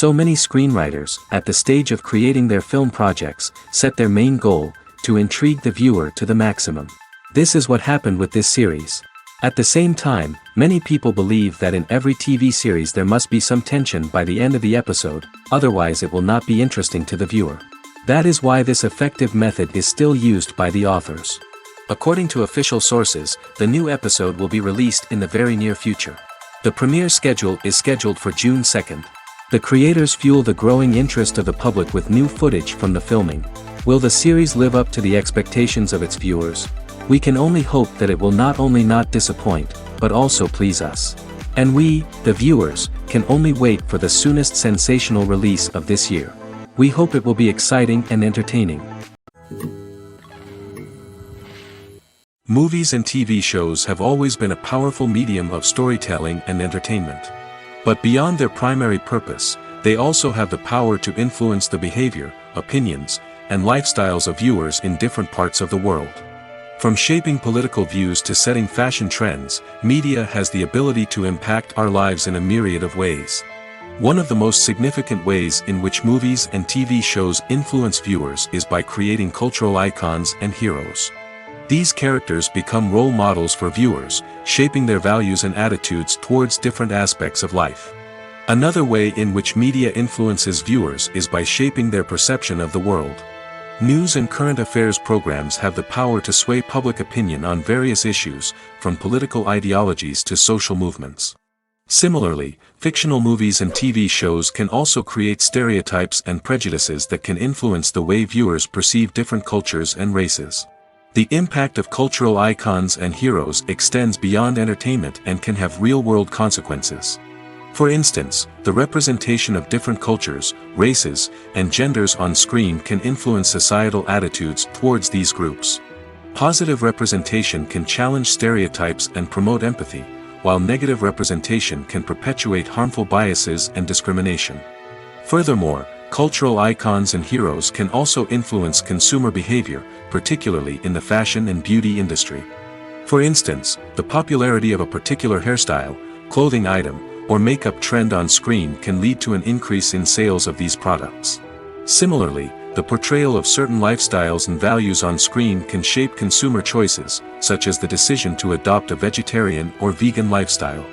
So many screenwriters, at the stage of creating their film projects, set their main goal, to intrigue the viewer to the maximum. This is what happened with this series. At the same time, many people believe that in every TV series there must be some tension by the end of the episode, otherwise it will not be interesting to the viewer. That is why this effective method is still used by the authors. According to official sources, the new episode will be released in the very near future. The premiere schedule is scheduled for June 2nd. The creators fuel the growing interest of the public with new footage from the filming. Will the series live up to the expectations of its viewers? We can only hope that it will not only not disappoint, but also please us. And we, the viewers, can only wait for the soonest sensational release of this year. We hope it will be exciting and entertaining. Movies and TV shows have always been a powerful medium of storytelling and entertainment. But beyond their primary purpose, they also have the power to influence the behavior, opinions, and lifestyles of viewers in different parts of the world. From shaping political views to setting fashion trends, media has the ability to impact our lives in a myriad of ways. One of the most significant ways in which movies and TV shows influence viewers is by creating cultural icons and heroes. These characters become role models for viewers, shaping their values and attitudes towards different aspects of life. Another way in which media influences viewers is by shaping their perception of the world. News and current affairs programs have the power to sway public opinion on various issues, from political ideologies to social movements. Similarly, fictional movies and TV shows can also create stereotypes and prejudices that can influence the way viewers perceive different cultures and races. The impact of cultural icons and heroes extends beyond entertainment and can have real-world consequences. For instance, the representation of different cultures, races, and genders on screen can influence societal attitudes towards these groups. Positive representation can challenge stereotypes and promote empathy, while negative representation can perpetuate harmful biases and discrimination. Furthermore, cultural icons and heroes can also influence consumer behavior, particularly in the fashion and beauty industry. For instance, the popularity of a particular hairstyle, clothing item, or makeup trend on screen can lead to an increase in sales of these products. Similarly, the portrayal of certain lifestyles and values on screen can shape consumer choices, such as the decision to adopt a vegetarian or vegan lifestyle.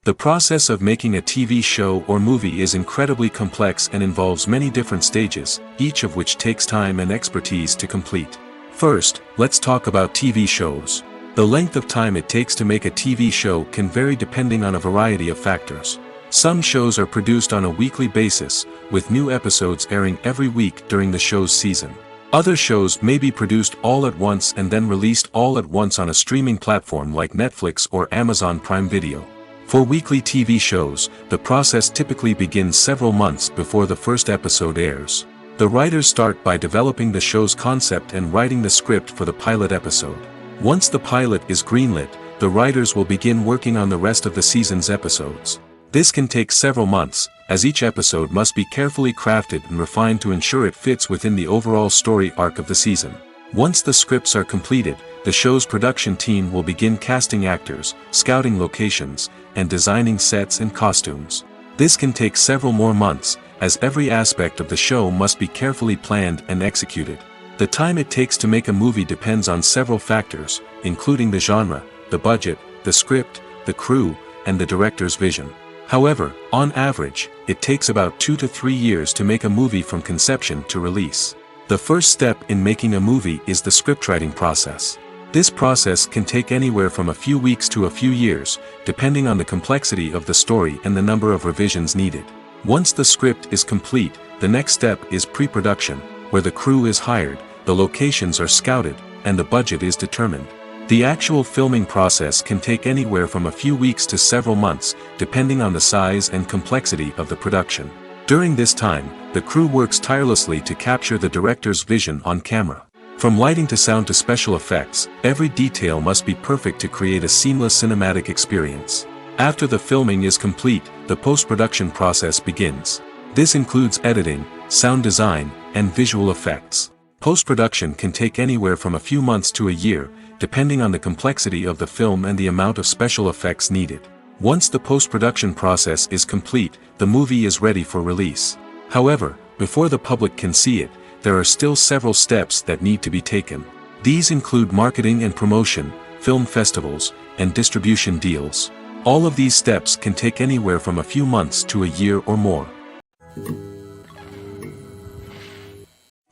The process of making a TV show or movie is incredibly complex and involves many different stages, each of which takes time and expertise to complete. First, let's talk about TV shows. The length of time it takes to make a TV show can vary depending on a variety of factors. Some shows are produced on a weekly basis, with new episodes airing every week during the show's season. Other shows may be produced all at once and then released all at once on a streaming platform like Netflix or Amazon Prime Video. For weekly TV shows, the process typically begins several months before the first episode airs. The writers start by developing the show's concept and writing the script for the pilot episode. Once the pilot is greenlit, the writers will begin working on the rest of the season's episodes. This can take several months, as each episode must be carefully crafted and refined to ensure it fits within the overall story arc of the season. Once the scripts are completed, the show's production team will begin casting actors, scouting locations, and designing sets and costumes. This can take several more months, as every aspect of the show must be carefully planned and executed. The time it takes to make a movie depends on several factors, including the genre, the budget, the script, the crew, and the director's vision. However, on average, it takes about 2 to 3 years to make a movie from conception to release. The first step in making a movie is the scriptwriting process. This process can take anywhere from a few weeks to a few years, depending on the complexity of the story and the number of revisions needed. Once the script is complete, the next step is pre-production, where the crew is hired, the locations are scouted, and the budget is determined. The actual filming process can take anywhere from a few weeks to several months, depending on the size and complexity of the production. During this time, the crew works tirelessly to capture the director's vision on camera. From lighting to sound to special effects, every detail must be perfect to create a seamless cinematic experience. After the filming is complete, the post-production process begins. This includes editing, sound design, and visual effects. Post-production can take anywhere from a few months to a year, depending on the complexity of the film and the amount of special effects needed. Once the post-production process is complete, the movie is ready for release. However, before the public can see it, there are still several steps that need to be taken. These include marketing and promotion, film festivals, and distribution deals. All of these steps can take anywhere from a few months to a year or more.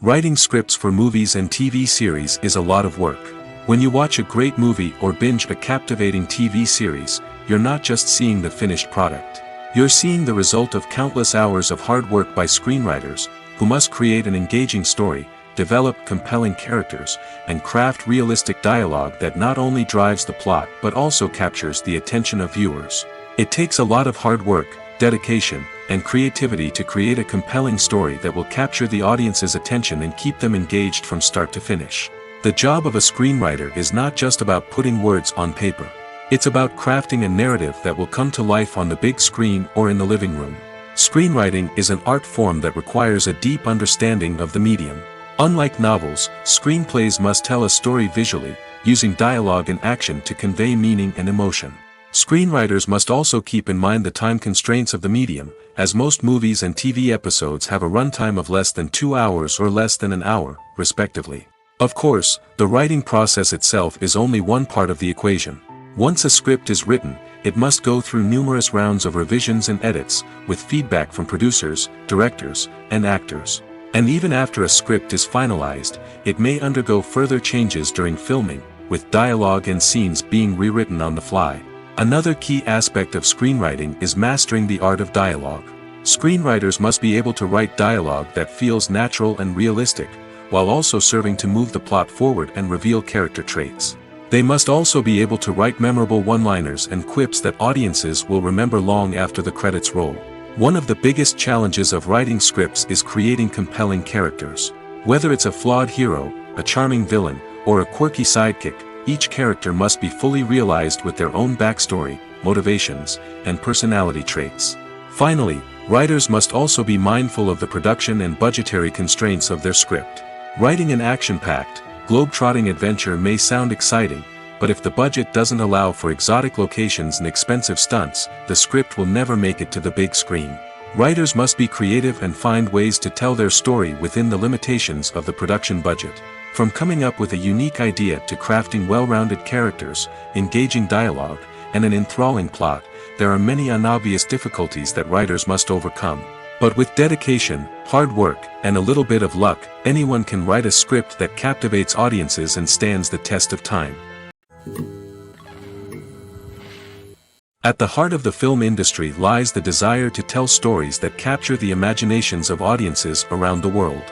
Writing scripts for movies and TV series is a lot of work. When you watch a great movie or binge a captivating TV series, you're not just seeing the finished product. You're seeing the result of countless hours of hard work by screenwriters, who must create an engaging story, develop compelling characters, and craft realistic dialogue that not only drives the plot but also captures the attention of viewers. It takes a lot of hard work, dedication, and creativity to create a compelling story that will capture the audience's attention and keep them engaged from start to finish. The job of a screenwriter is not just about putting words on paper. It's about crafting a narrative that will come to life on the big screen or in the living room. Screenwriting is an art form that requires a deep understanding of the medium. Unlike novels, screenplays must tell a story visually, using dialogue and action to convey meaning and emotion. Screenwriters must also keep in mind the time constraints of the medium, as most movies and TV episodes have a runtime of less than 2 hours or less than an hour, respectively. Of course, the writing process itself is only one part of the equation. Once a script is written, it must go through numerous rounds of revisions and edits, with feedback from producers, directors, and actors. And even after a script is finalized, it may undergo further changes during filming, with dialogue and scenes being rewritten on the fly. Another key aspect of screenwriting is mastering the art of dialogue. Screenwriters must be able to write dialogue that feels natural and realistic, while also serving to move the plot forward and reveal character traits. They must also be able to write memorable one-liners and quips that audiences will remember long after the credits roll. One of the biggest challenges of writing scripts is creating compelling characters. Whether it's a flawed hero, a charming villain, or a quirky sidekick, each character must be fully realized with their own backstory, motivations, and personality traits. Finally, writers must also be mindful of the production and budgetary constraints of their script. Writing an action-packed, globe-trotting adventure may sound exciting, but if the budget doesn't allow for exotic locations and expensive stunts, the script will never make it to the big screen. Writers must be creative and find ways to tell their story within the limitations of the production budget. From coming up with a unique idea to crafting well-rounded characters, engaging dialogue, and an enthralling plot, there are many unobvious difficulties that writers must overcome. But with dedication, hard work, and a little bit of luck, anyone can write a script that captivates audiences and stands the test of time. At the heart of the film industry lies the desire to tell stories that capture the imaginations of audiences around the world.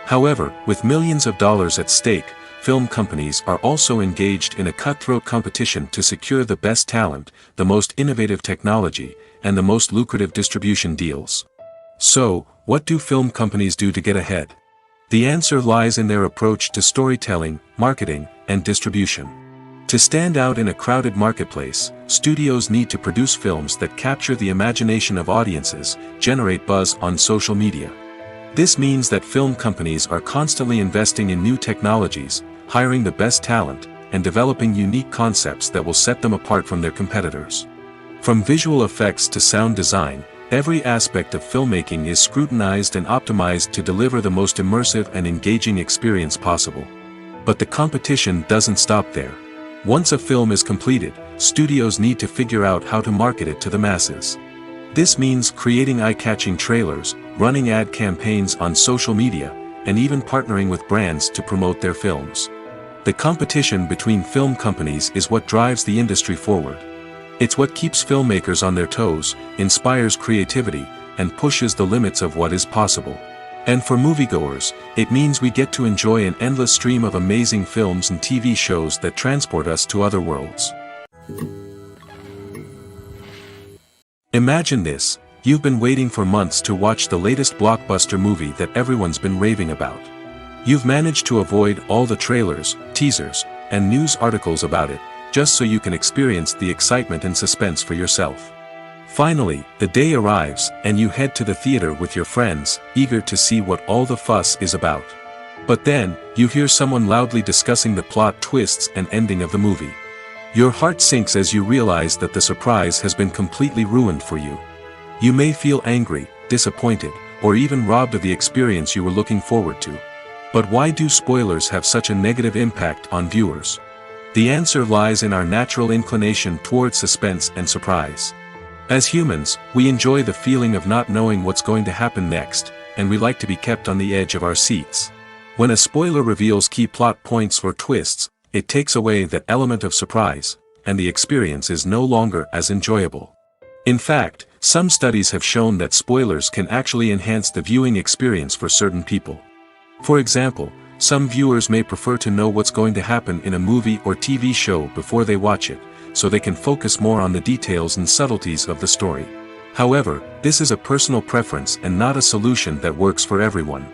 However, with millions of dollars at stake, film companies are also engaged in a cutthroat competition to secure the best talent, the most innovative technology, and the most lucrative distribution deals. So, what do film companies do to get ahead? The answer lies in their approach to storytelling, marketing, and distribution. To stand out in a crowded marketplace, studios need to produce films that capture the imagination of audiences, generate buzz on social media. This means that film companies are constantly investing in new technologies, hiring the best talent, and developing unique concepts that will set them apart from their competitors. From visual effects to sound design, every aspect of filmmaking is scrutinized and optimized to deliver the most immersive and engaging experience possible. But the competition doesn't stop there. Once a film is completed, studios need to figure out how to market it to the masses. This means creating eye-catching trailers, running ad campaigns on social media, and even partnering with brands to promote their films. The competition between film companies is what drives the industry forward. It's what keeps filmmakers on their toes, inspires creativity, and pushes the limits of what is possible. And for moviegoers, it means we get to enjoy an endless stream of amazing films and TV shows that transport us to other worlds. Imagine this: you've been waiting for months to watch the latest blockbuster movie that everyone's been raving about. You've managed to avoid all the trailers, teasers, and news articles about it, just so you can experience the excitement and suspense for yourself. Finally, the day arrives, and you head to the theater with your friends, eager to see what all the fuss is about. But then, you hear someone loudly discussing the plot twists and ending of the movie. Your heart sinks as you realize that the surprise has been completely ruined for you. You may feel angry, disappointed, or even robbed of the experience you were looking forward to. But why do spoilers have such a negative impact on viewers? The answer lies in our natural inclination towards suspense and surprise. As humans, we enjoy the feeling of not knowing what's going to happen next, and we like to be kept on the edge of our seats. When a spoiler reveals key plot points or twists, it takes away that element of surprise, and the experience is no longer as enjoyable. In fact, some studies have shown that spoilers can actually enhance the viewing experience for certain people. For example, some viewers may prefer to know what's going to happen in a movie or TV show before they watch it, so they can focus more on the details and subtleties of the story. However, this is a personal preference and not a solution that works for everyone.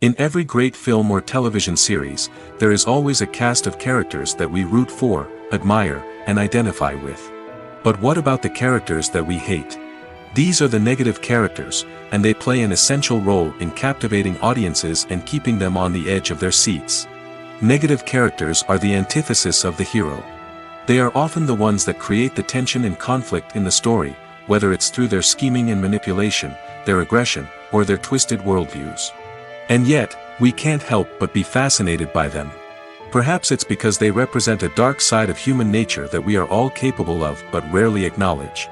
In every great film or television series, there is always a cast of characters that we root for, admire, and identify with. But what about the characters that we hate? These are the negative characters, and they play an essential role in captivating audiences and keeping them on the edge of their seats. Negative characters are the antithesis of the hero. They are often the ones that create the tension and conflict in the story, whether it's through their scheming and manipulation, their aggression, or their twisted worldviews. And yet, we can't help but be fascinated by them. Perhaps it's because they represent a dark side of human nature that we are all capable of but rarely acknowledge.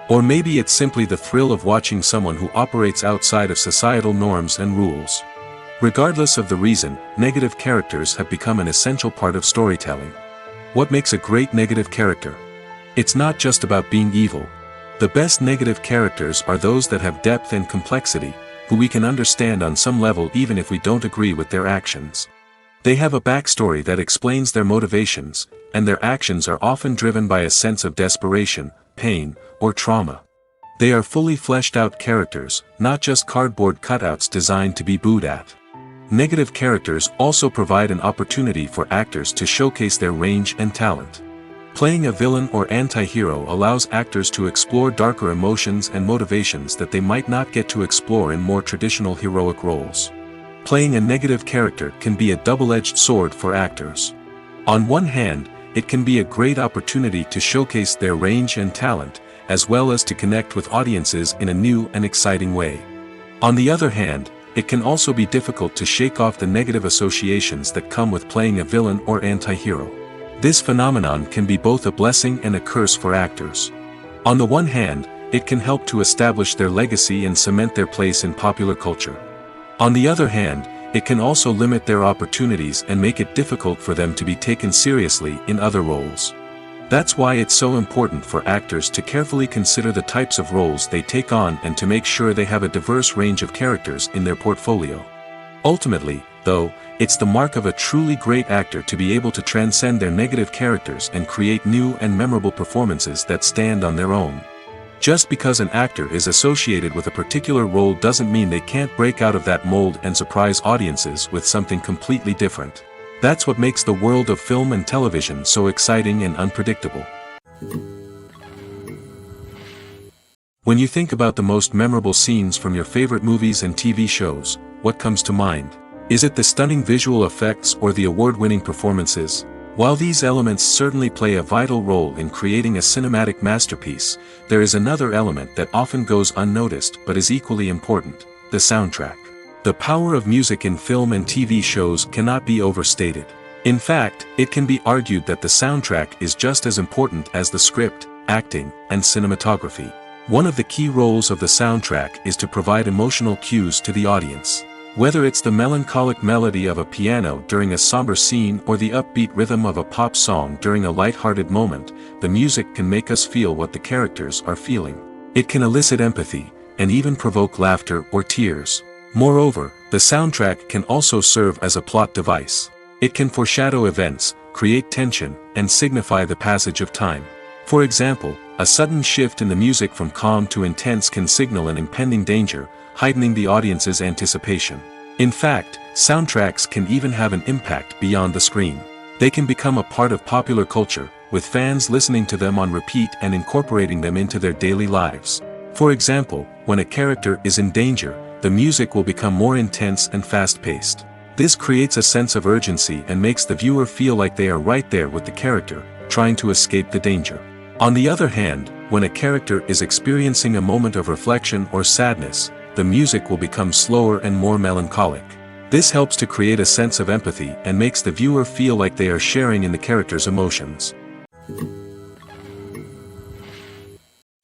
Or maybe it's simply the thrill of watching someone who operates outside of societal norms and rules. Regardless of the reason, negative characters have become an essential part of storytelling. What makes a great negative character? It's not just about being evil. The best negative characters are those that have depth and complexity, who we can understand on some level even if we don't agree with their actions. They have a backstory that explains their motivations, and their actions are often driven by a sense of desperation, pain, or trauma. They are fully fleshed out characters, not just cardboard cutouts designed to be booed at. Negative characters also provide an opportunity for actors to showcase their range and talent. Playing a villain or anti-hero allows actors to explore darker emotions and motivations that they might not get to explore in more traditional heroic roles. Playing a negative character can be a double-edged sword for actors. On one hand, it can be a great opportunity to showcase their range and talent, as well as to connect with audiences in a new and exciting way. On the other hand, it can also be difficult to shake off the negative associations that come with playing a villain or anti-hero. This phenomenon can be both a blessing and a curse for actors. On the one hand, it can help to establish their legacy and cement their place in popular culture. On the other hand, it can also limit their opportunities and make it difficult for them to be taken seriously in other roles. That's why it's so important for actors to carefully consider the types of roles they take on and to make sure they have a diverse range of characters in their portfolio. Ultimately, though, it's the mark of a truly great actor to be able to transcend their negative characters and create new and memorable performances that stand on their own. Just because an actor is associated with a particular role doesn't mean they can't break out of that mold and surprise audiences with something completely different. That's what makes the world of film and television so exciting and unpredictable. When you think about the most memorable scenes from your favorite movies and TV shows, what comes to mind? Is it the stunning visual effects or the award-winning performances? While these elements certainly play a vital role in creating a cinematic masterpiece, there is another element that often goes unnoticed but is equally important: the soundtrack. The power of music in film and TV shows cannot be overstated. In fact, it can be argued that the soundtrack is just as important as the script, acting, and cinematography. One of the key roles of the soundtrack is to provide emotional cues to the audience. Whether it's the melancholic melody of a piano during a somber scene or the upbeat rhythm of a pop song during a light-hearted moment, the music can make us feel what the characters are feeling. It can elicit empathy, and even provoke laughter or tears. Moreover, the soundtrack can also serve as a plot device. It can foreshadow events, create tension, and signify the passage of time. For example, a sudden shift in the music from calm to intense can signal an impending danger, heightening the audience's anticipation. In fact, soundtracks can even have an impact beyond the screen. They can become a part of popular culture, with fans listening to them on repeat and incorporating them into their daily lives. For example, when a character is in danger, the music will become more intense and fast-paced. This creates a sense of urgency and makes the viewer feel like they are right there with the character, trying to escape the danger. On the other hand, when a character is experiencing a moment of reflection or sadness, the music will become slower and more melancholic. This helps to create a sense of empathy and makes the viewer feel like they are sharing in the character's emotions.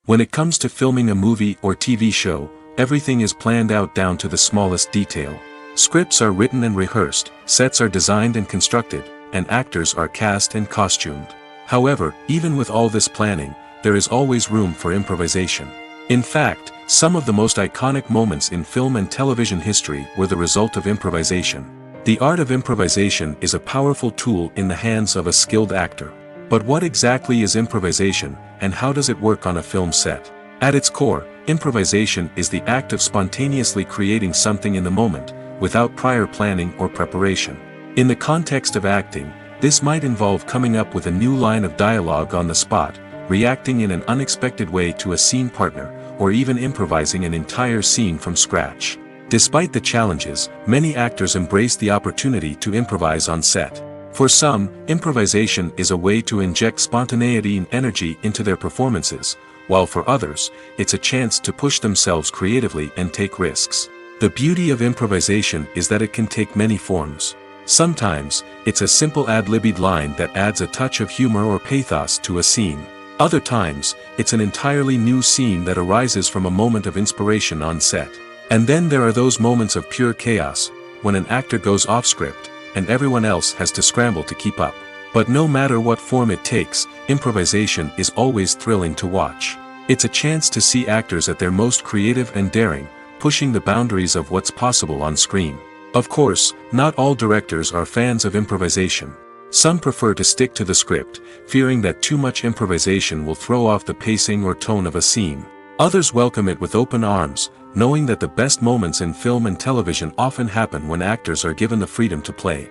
When it comes to filming a movie or TV show, everything is planned out down to the smallest detail. Scripts are written and rehearsed, sets are designed and constructed, and actors are cast and costumed. However, even with all this planning, there is always room for improvisation. In fact, some of the most iconic moments in film and television history were the result of improvisation. The art of improvisation is a powerful tool in the hands of a skilled actor. But what exactly is improvisation, and how does it work on a film set? At its core, improvisation is the act of spontaneously creating something in the moment, without prior planning or preparation. In the context of acting, this might involve coming up with a new line of dialogue on the spot, reacting in an unexpected way to a scene partner, or even improvising an entire scene from scratch. Despite the challenges, many actors embrace the opportunity to improvise on set. For some, improvisation is a way to inject spontaneity and energy into their performances, while for others, it's a chance to push themselves creatively and take risks. The beauty of improvisation is that it can take many forms. Sometimes, it's a simple ad-libbed line that adds a touch of humor or pathos to a scene. Other times, it's an entirely new scene that arises from a moment of inspiration on set. And then there are those moments of pure chaos, when an actor goes off script, and everyone else has to scramble to keep up. But no matter what form it takes, improvisation is always thrilling to watch. It's a chance to see actors at their most creative and daring, pushing the boundaries of what's possible on screen. Of course, not all directors are fans of improvisation. Some prefer to stick to the script, fearing that too much improvisation will throw off the pacing or tone of a scene. Others welcome it with open arms, knowing that the best moments in film and television often happen when actors are given the freedom to play.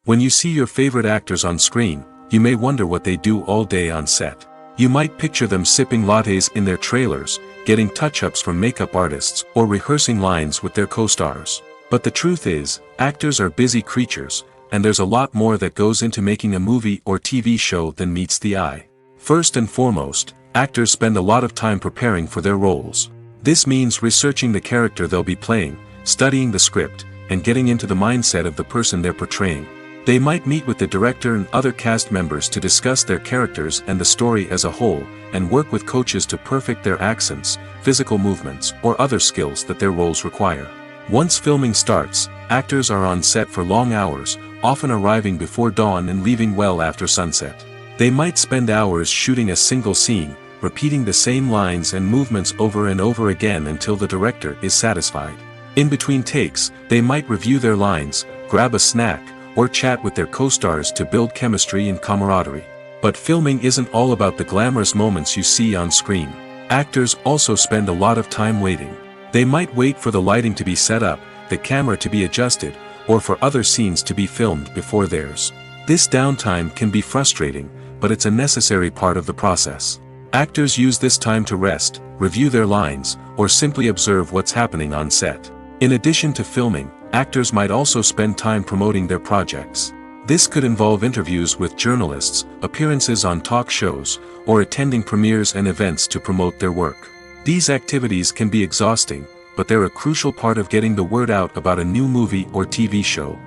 When you see your favorite actors on screen, you may wonder what they do all day on set. You might picture them sipping lattes in their trailers, getting touch-ups from makeup artists, or rehearsing lines with their co-stars. But the truth is, actors are busy creatures, and there's a lot more that goes into making a movie or TV show than meets the eye. First and foremost, actors spend a lot of time preparing for their roles. This means researching the character they'll be playing, studying the script, and getting into the mindset of the person they're portraying. They might meet with the director and other cast members to discuss their characters and the story as a whole, and work with coaches to perfect their accents, physical movements, or other skills that their roles require. Once filming starts, actors are on set for long hours, often arriving before dawn and leaving well after sunset. They might spend hours shooting a single scene, repeating the same lines and movements over and over again until the director is satisfied. In between takes, they might review their lines, grab a snack, or chat with their co-stars to build chemistry and camaraderie. But filming isn't all about the glamorous moments you see on screen. Actors also spend a lot of time waiting. They might wait for the lighting to be set up, the camera to be adjusted, or for other scenes to be filmed before theirs. This downtime can be frustrating, but it's a necessary part of the process. Actors use this time to rest, review their lines, or simply observe what's happening on set. In addition to filming, actors might also spend time promoting their projects. This could involve interviews with journalists, appearances on talk shows, or attending premieres and events to promote their work. These activities can be exhausting, but they're a crucial part of getting the word out about a new movie or TV show.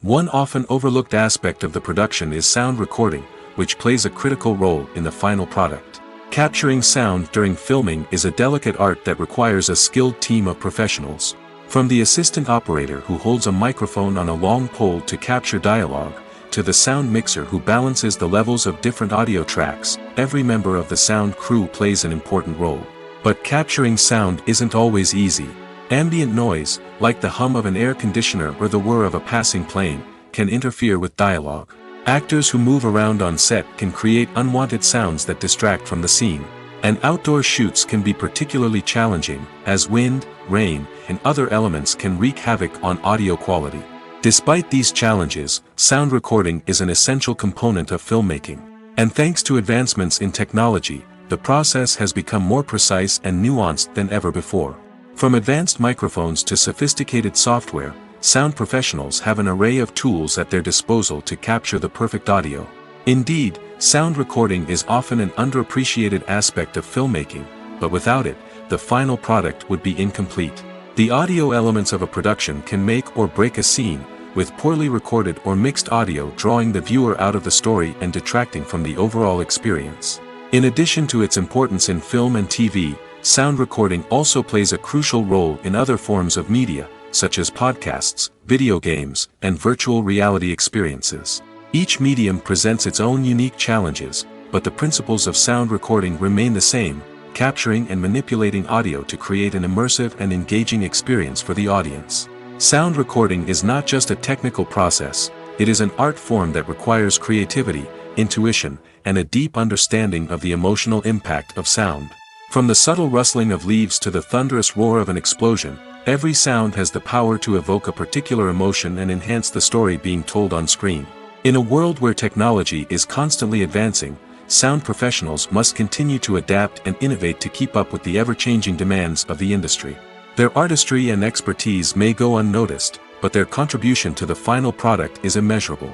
One often overlooked aspect of the production is sound recording, which plays a critical role in the final product. Capturing sound during filming is a delicate art that requires a skilled team of professionals. From the assistant operator who holds a microphone on a long pole to capture dialogue, to the sound mixer who balances the levels of different audio tracks, every member of the sound crew plays an important role. But capturing sound isn't always easy. Ambient noise, like the hum of an air conditioner or the whir of a passing plane, can interfere with dialogue. Actors who move around on set can create unwanted sounds that distract from the scene. And outdoor shoots can be particularly challenging, as wind, rain, and other elements can wreak havoc on audio quality. Despite these challenges, sound recording is an essential component of filmmaking. And thanks to advancements in technology, the process has become more precise and nuanced than ever before. From advanced microphones to sophisticated software, sound professionals have an array of tools at their disposal to capture the perfect audio. Indeed, sound recording is often an underappreciated aspect of filmmaking, but without it, the final product would be incomplete. The audio elements of a production can make or break a scene, with poorly recorded or mixed audio drawing the viewer out of the story and detracting from the overall experience. In addition to its importance in film and TV, sound recording also plays a crucial role in other forms of media, such as podcasts, video games, and virtual reality experiences. Each medium presents its own unique challenges, but the principles of sound recording remain the same, capturing and manipulating audio to create an immersive and engaging experience for the audience. Sound recording is not just a technical process, it is an art form that requires creativity, intuition, and a deep understanding of the emotional impact of sound. From the subtle rustling of leaves to the thunderous roar of an explosion, every sound has the power to evoke a particular emotion and enhance the story being told on screen. In a world where technology is constantly advancing, sound professionals must continue to adapt and innovate to keep up with the ever-changing demands of the industry. Their artistry and expertise may go unnoticed, but their contribution to the final product is immeasurable.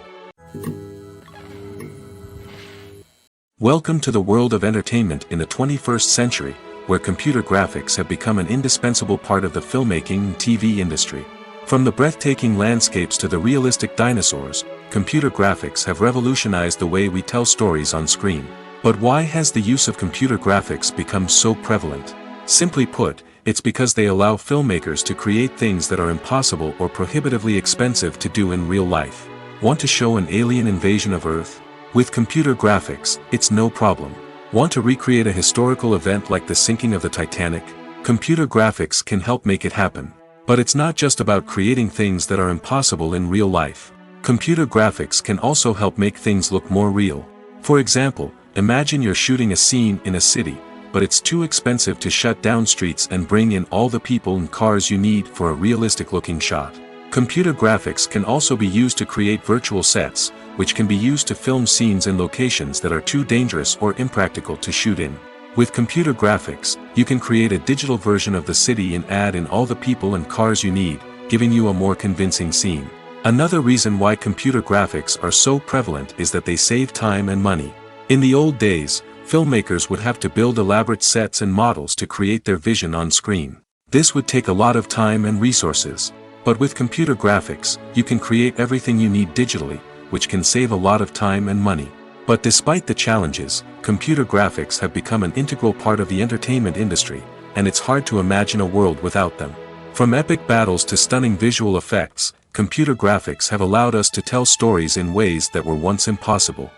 Welcome to the world of entertainment in the 21st century, where computer graphics have become an indispensable part of the filmmaking and TV industry. From the breathtaking landscapes to the realistic dinosaurs, computer graphics have revolutionized the way we tell stories on screen. But why has the use of computer graphics become so prevalent? Simply put, it's because they allow filmmakers to create things that are impossible or prohibitively expensive to do in real life. Want to show an alien invasion of Earth? With computer graphics, it's no problem. Want to recreate a historical event like the sinking of the Titanic? Computer graphics can help make it happen. But it's not just about creating things that are impossible in real life. Computer graphics can also help make things look more real. For example, imagine you're shooting a scene in a city, but it's too expensive to shut down streets and bring in all the people and cars you need for a realistic-looking shot. Computer graphics can also be used to create virtual sets, which can be used to film scenes in locations that are too dangerous or impractical to shoot in. With computer graphics, you can create a digital version of the city and add in all the people and cars you need, giving you a more convincing scene. Another reason why computer graphics are so prevalent is that they save time and money. In the old days, filmmakers would have to build elaborate sets and models to create their vision on screen. This would take a lot of time and resources. But with computer graphics, you can create everything you need digitally, which can save a lot of time and money. But despite the challenges, computer graphics have become an integral part of the entertainment industry, and it's hard to imagine a world without them. From epic battles to stunning visual effects, computer graphics have allowed us to tell stories in ways that were once impossible.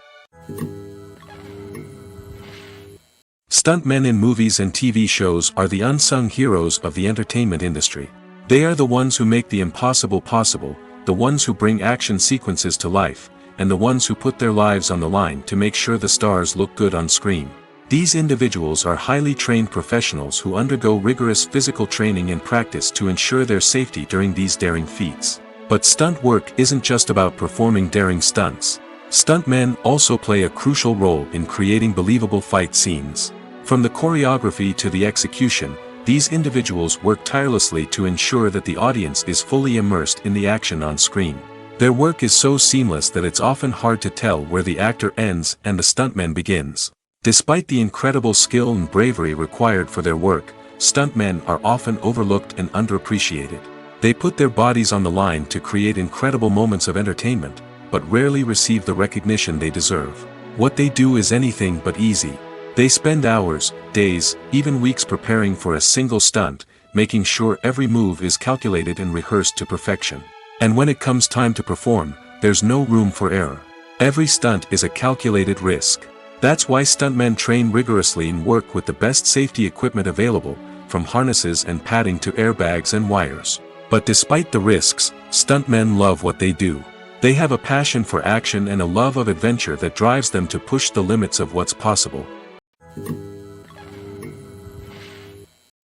Stuntmen in movies and TV shows are the unsung heroes of the entertainment industry. They are the ones who make the impossible possible, the ones who bring action sequences to life, and the ones who put their lives on the line to make sure the stars look good on screen. These individuals are highly trained professionals who undergo rigorous physical training and practice to ensure their safety during these daring feats. But stunt work isn't just about performing daring stunts. Stuntmen also play a crucial role in creating believable fight scenes. From the choreography to the execution, these individuals work tirelessly to ensure that the audience is fully immersed in the action on screen. Their work is so seamless that it's often hard to tell where the actor ends and the stuntman begins. Despite the incredible skill and bravery required for their work, stuntmen are often overlooked and underappreciated. They put their bodies on the line to create incredible moments of entertainment, but rarely receive the recognition they deserve. What they do is anything but easy. They spend hours, days, even weeks preparing for a single stunt, making sure every move is calculated and rehearsed to perfection. And when it comes time to perform, there's no room for error. Every stunt is a calculated risk. That's why stuntmen train rigorously and work with the best safety equipment available, from harnesses and padding to airbags and wires. But despite the risks, stuntmen love what they do. They have a passion for action and a love of adventure that drives them to push the limits of what's possible.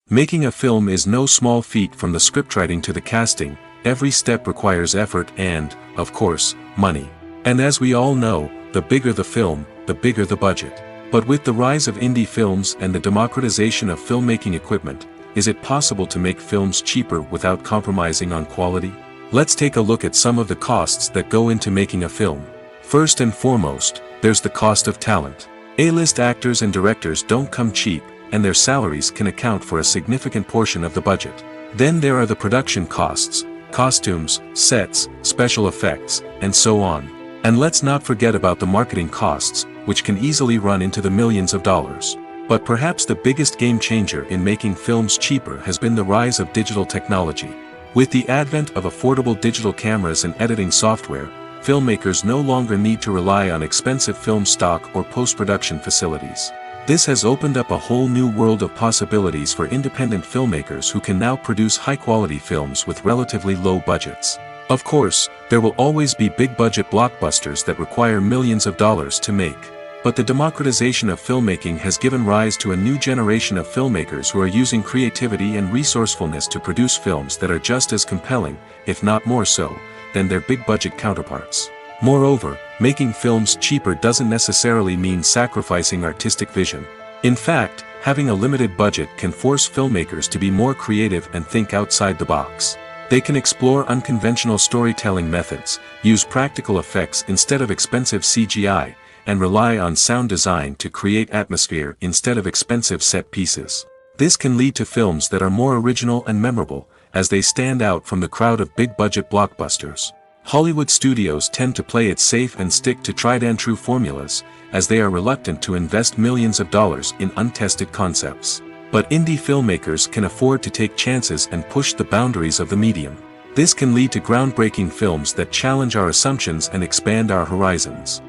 Making a film is no small feat. From the scriptwriting to the casting, every step requires effort and, of course, money. And as we all know, the bigger the film, the bigger the budget. But with the rise of indie films and the democratization of filmmaking equipment, is it possible to make films cheaper without compromising on quality? Let's take a look at some of the costs that go into making a film. First and foremost, there's the cost of talent. A-list actors and directors don't come cheap, and their salaries can account for a significant portion of the budget. Then there are the production costs, costumes, sets, special effects, and so on. And let's not forget about the marketing costs, which can easily run into the millions of dollars. But perhaps the biggest game changer in making films cheaper has been the rise of digital technology. With the advent of affordable digital cameras and editing software, filmmakers no longer need to rely on expensive film stock or post-production facilities. This has opened up a whole new world of possibilities for independent filmmakers who can now produce high-quality films with relatively low budgets. Of course, there will always be big-budget blockbusters that require millions of dollars to make. But the democratization of filmmaking has given rise to a new generation of filmmakers who are using creativity and resourcefulness to produce films that are just as compelling, if not more so, than their big-budget counterparts. Moreover, making films cheaper doesn't necessarily mean sacrificing artistic vision. In fact, having a limited budget can force filmmakers to be more creative and think outside the box. They can explore unconventional storytelling methods, use practical effects instead of expensive CGI, and rely on sound design to create atmosphere instead of expensive set pieces. This can lead to films that are more original and memorable, as they stand out from the crowd of big-budget blockbusters. Hollywood studios tend to play it safe and stick to tried-and-true formulas, as they are reluctant to invest millions of dollars in untested concepts. But indie filmmakers can afford to take chances and push the boundaries of the medium. This can lead to groundbreaking films that challenge our assumptions and expand our horizons.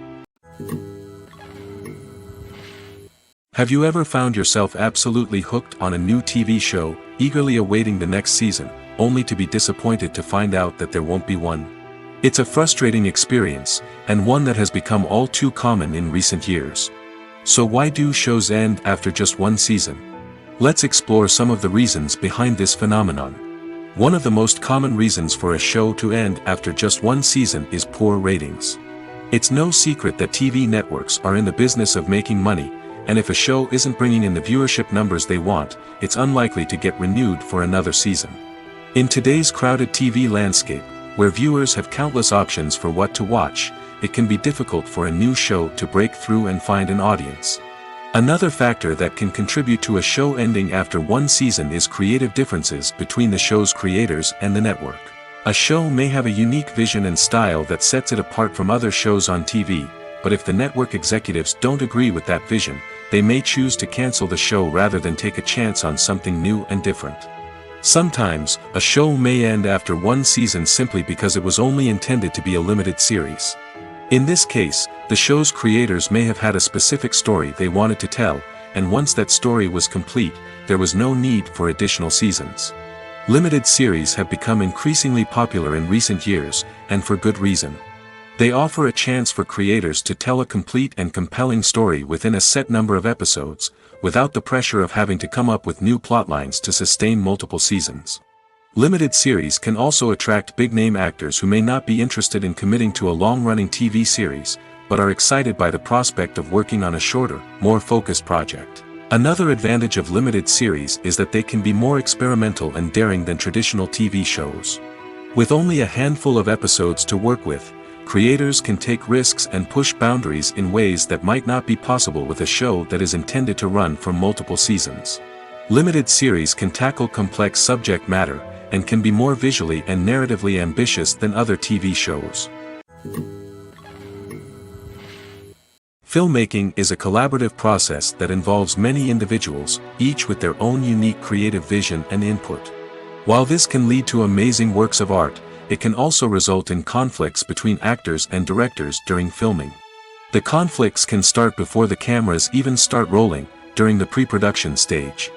Have you ever found yourself absolutely hooked on a new TV show, eagerly awaiting the next season, only to be disappointed to find out that there won't be one? It's a frustrating experience, and one that has become all too common in recent years. So why do shows end after just one season? Let's explore some of the reasons behind this phenomenon. One of the most common reasons for a show to end after just one season is poor ratings. It's no secret that TV networks are in the business of making money, and if a show isn't bringing in the viewership numbers they want, it's unlikely to get renewed for another season. In today's crowded TV landscape, where viewers have countless options for what to watch, it can be difficult for a new show to break through and find an audience. Another factor that can contribute to a show ending after one season is creative differences between the show's creators and the network. A show may have a unique vision and style that sets it apart from other shows on TV, but if the network executives don't agree with that vision, they may choose to cancel the show rather than take a chance on something new and different. Sometimes, a show may end after one season simply because it was only intended to be a limited series. In this case, the show's creators may have had a specific story they wanted to tell, and once that story was complete, there was no need for additional seasons. Limited series have become increasingly popular in recent years, and for good reason. They offer a chance for creators to tell a complete and compelling story within a set number of episodes, without the pressure of having to come up with new plotlines to sustain multiple seasons. Limited series can also attract big-name actors who may not be interested in committing to a long-running TV series, but are excited by the prospect of working on a shorter, more focused project. Another advantage of limited series is that they can be more experimental and daring than traditional TV shows. With only a handful of episodes to work with, creators can take risks and push boundaries in ways that might not be possible with a show that is intended to run for multiple seasons. Limited series can tackle complex subject matter, and can be more visually and narratively ambitious than other TV shows. Filmmaking is a collaborative process that involves many individuals, each with their own unique creative vision and input. While this can lead to amazing works of art, it can also result in conflicts between actors and directors during filming. The conflicts can start before the cameras even start rolling, during the pre-production stage.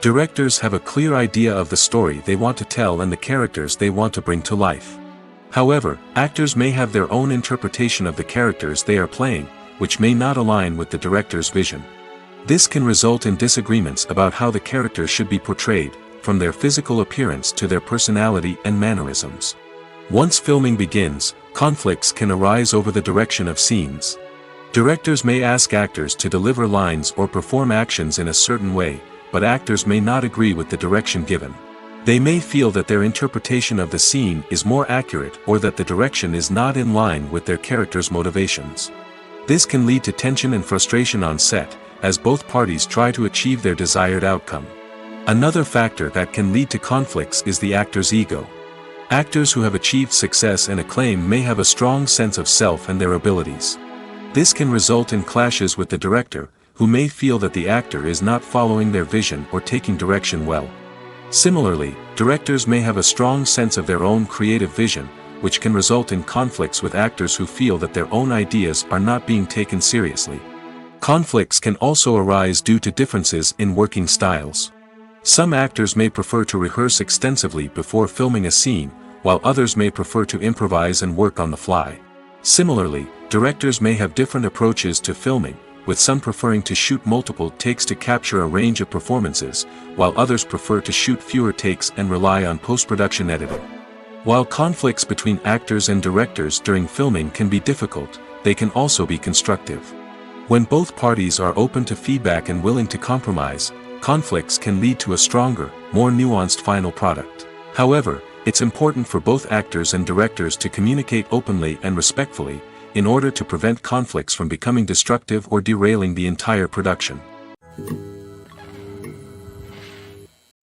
Directors have a clear idea of the story they want to tell and the characters they want to bring to life. However, actors may have their own interpretation of the characters they are playing, which may not align with the director's vision. This can result in disagreements about how the characters should be portrayed, from their physical appearance to their personality and mannerisms. Once filming begins, conflicts can arise over the direction of scenes. Directors may ask actors to deliver lines or perform actions in a certain way, but actors may not agree with the direction given. They may feel that their interpretation of the scene is more accurate or that the direction is not in line with their character's motivations. This can lead to tension and frustration on set, as both parties try to achieve their desired outcome. Another factor that can lead to conflicts is the actor's ego. Actors who have achieved success and acclaim may have a strong sense of self and their abilities. This can result in clashes with the director, who may feel that the actor is not following their vision or taking direction well. Similarly, directors may have a strong sense of their own creative vision, which can result in conflicts with actors who feel that their own ideas are not being taken seriously. Conflicts can also arise due to differences in working styles. Some actors may prefer to rehearse extensively before filming a scene, while others may prefer to improvise and work on the fly. Similarly, directors may have different approaches to filming, with some preferring to shoot multiple takes to capture a range of performances, while others prefer to shoot fewer takes and rely on post-production editing. While conflicts between actors and directors during filming can be difficult, they can also be constructive. When both parties are open to feedback and willing to compromise, conflicts can lead to a stronger, more nuanced final product. However, it's important for both actors and directors to communicate openly and respectfully, in order to prevent conflicts from becoming destructive or derailing the entire production.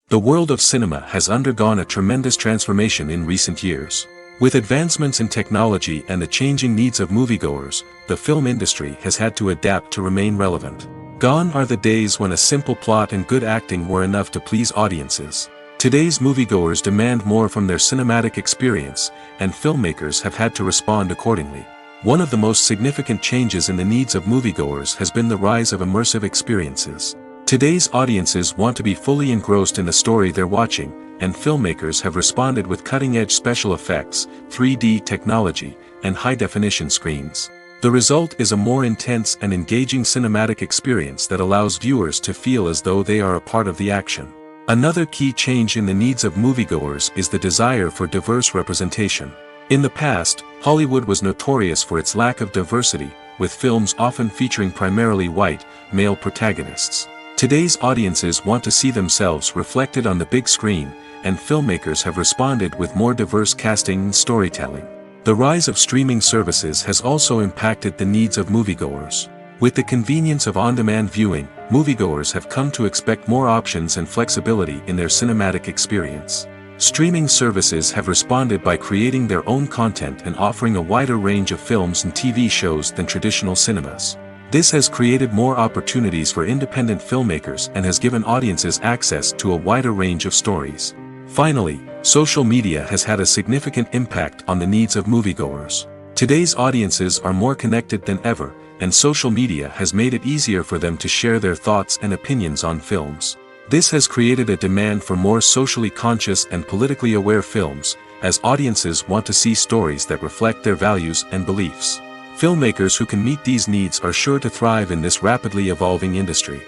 The world of cinema has undergone a tremendous transformation in recent years. With advancements in technology and the changing needs of moviegoers, the film industry has had to adapt to remain relevant. Gone are the days when a simple plot and good acting were enough to please audiences. Today's moviegoers demand more from their cinematic experience, and filmmakers have had to respond accordingly. One of the most significant changes in the needs of moviegoers has been the rise of immersive experiences. Today's audiences want to be fully engrossed in the story they're watching, and filmmakers have responded with cutting-edge special effects, 3D technology, and high-definition screens. The result is a more intense and engaging cinematic experience that allows viewers to feel as though they are a part of the action. Another key change in the needs of moviegoers is the desire for diverse representation. In the past, Hollywood was notorious for its lack of diversity, with films often featuring primarily white, male protagonists. Today's audiences want to see themselves reflected on the big screen, and filmmakers have responded with more diverse casting and storytelling. The rise of streaming services has also impacted the needs of moviegoers. With the convenience of on-demand viewing, moviegoers have come to expect more options and flexibility in their cinematic experience. Streaming services have responded by creating their own content and offering a wider range of films and TV shows than traditional cinemas. This has created more opportunities for independent filmmakers and has given audiences access to a wider range of stories. Finally, social media has had a significant impact on the needs of moviegoers. Today's audiences are more connected than ever, and social media has made it easier for them to share their thoughts and opinions on films. This has created a demand for more socially conscious and politically aware films, as audiences want to see stories that reflect their values and beliefs. Filmmakers who can meet these needs are sure to thrive in this rapidly evolving industry.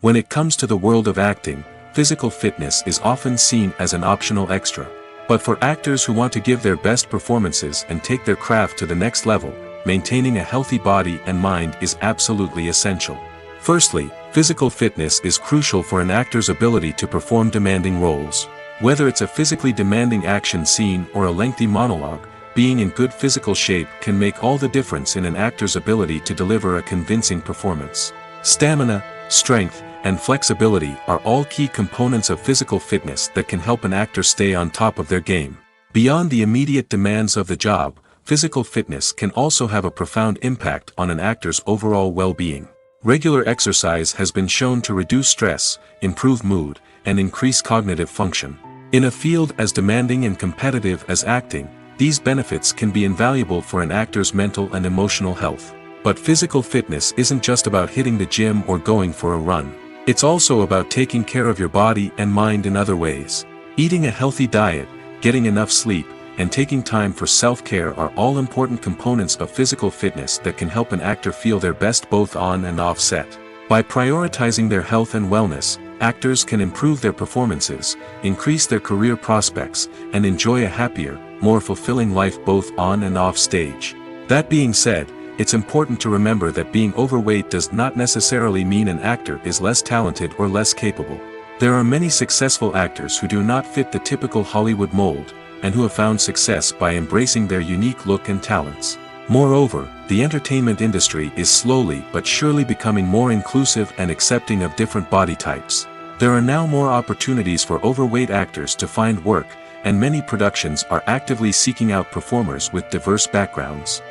When it comes to the world of acting, physical fitness is often seen as an optional extra. But for actors who want to give their best performances and take their craft to the next level, maintaining a healthy body and mind is absolutely essential. Firstly, physical fitness is crucial for an actor's ability to perform demanding roles. Whether it's a physically demanding action scene or a lengthy monologue, being in good physical shape can make all the difference in an actor's ability to deliver a convincing performance. Stamina, strength, and flexibility are all key components of physical fitness that can help an actor stay on top of their game. Beyond the immediate demands of the job, physical fitness can also have a profound impact on an actor's overall well-being. Regular exercise has been shown to reduce stress, improve mood, and increase cognitive function. In a field as demanding and competitive as acting, these benefits can be invaluable for an actor's mental and emotional health. But physical fitness isn't just about hitting the gym or going for a run. It's also about taking care of your body and mind in other ways. Eating a healthy diet, getting enough sleep, and taking time for self-care are all important components of physical fitness that can help an actor feel their best both on and off set. By prioritizing their health and wellness, actors can improve their performances, increase their career prospects, and enjoy a happier, more fulfilling life both on and off stage. That being said, it's important to remember that being overweight does not necessarily mean an actor is less talented or less capable. There are many successful actors who do not fit the typical Hollywood mold, and who have found success by embracing their unique look and talents. Moreover, the entertainment industry is slowly but surely becoming more inclusive and accepting of different body types. There are now more opportunities for overweight actors to find work, and many productions are actively seeking out performers with diverse backgrounds.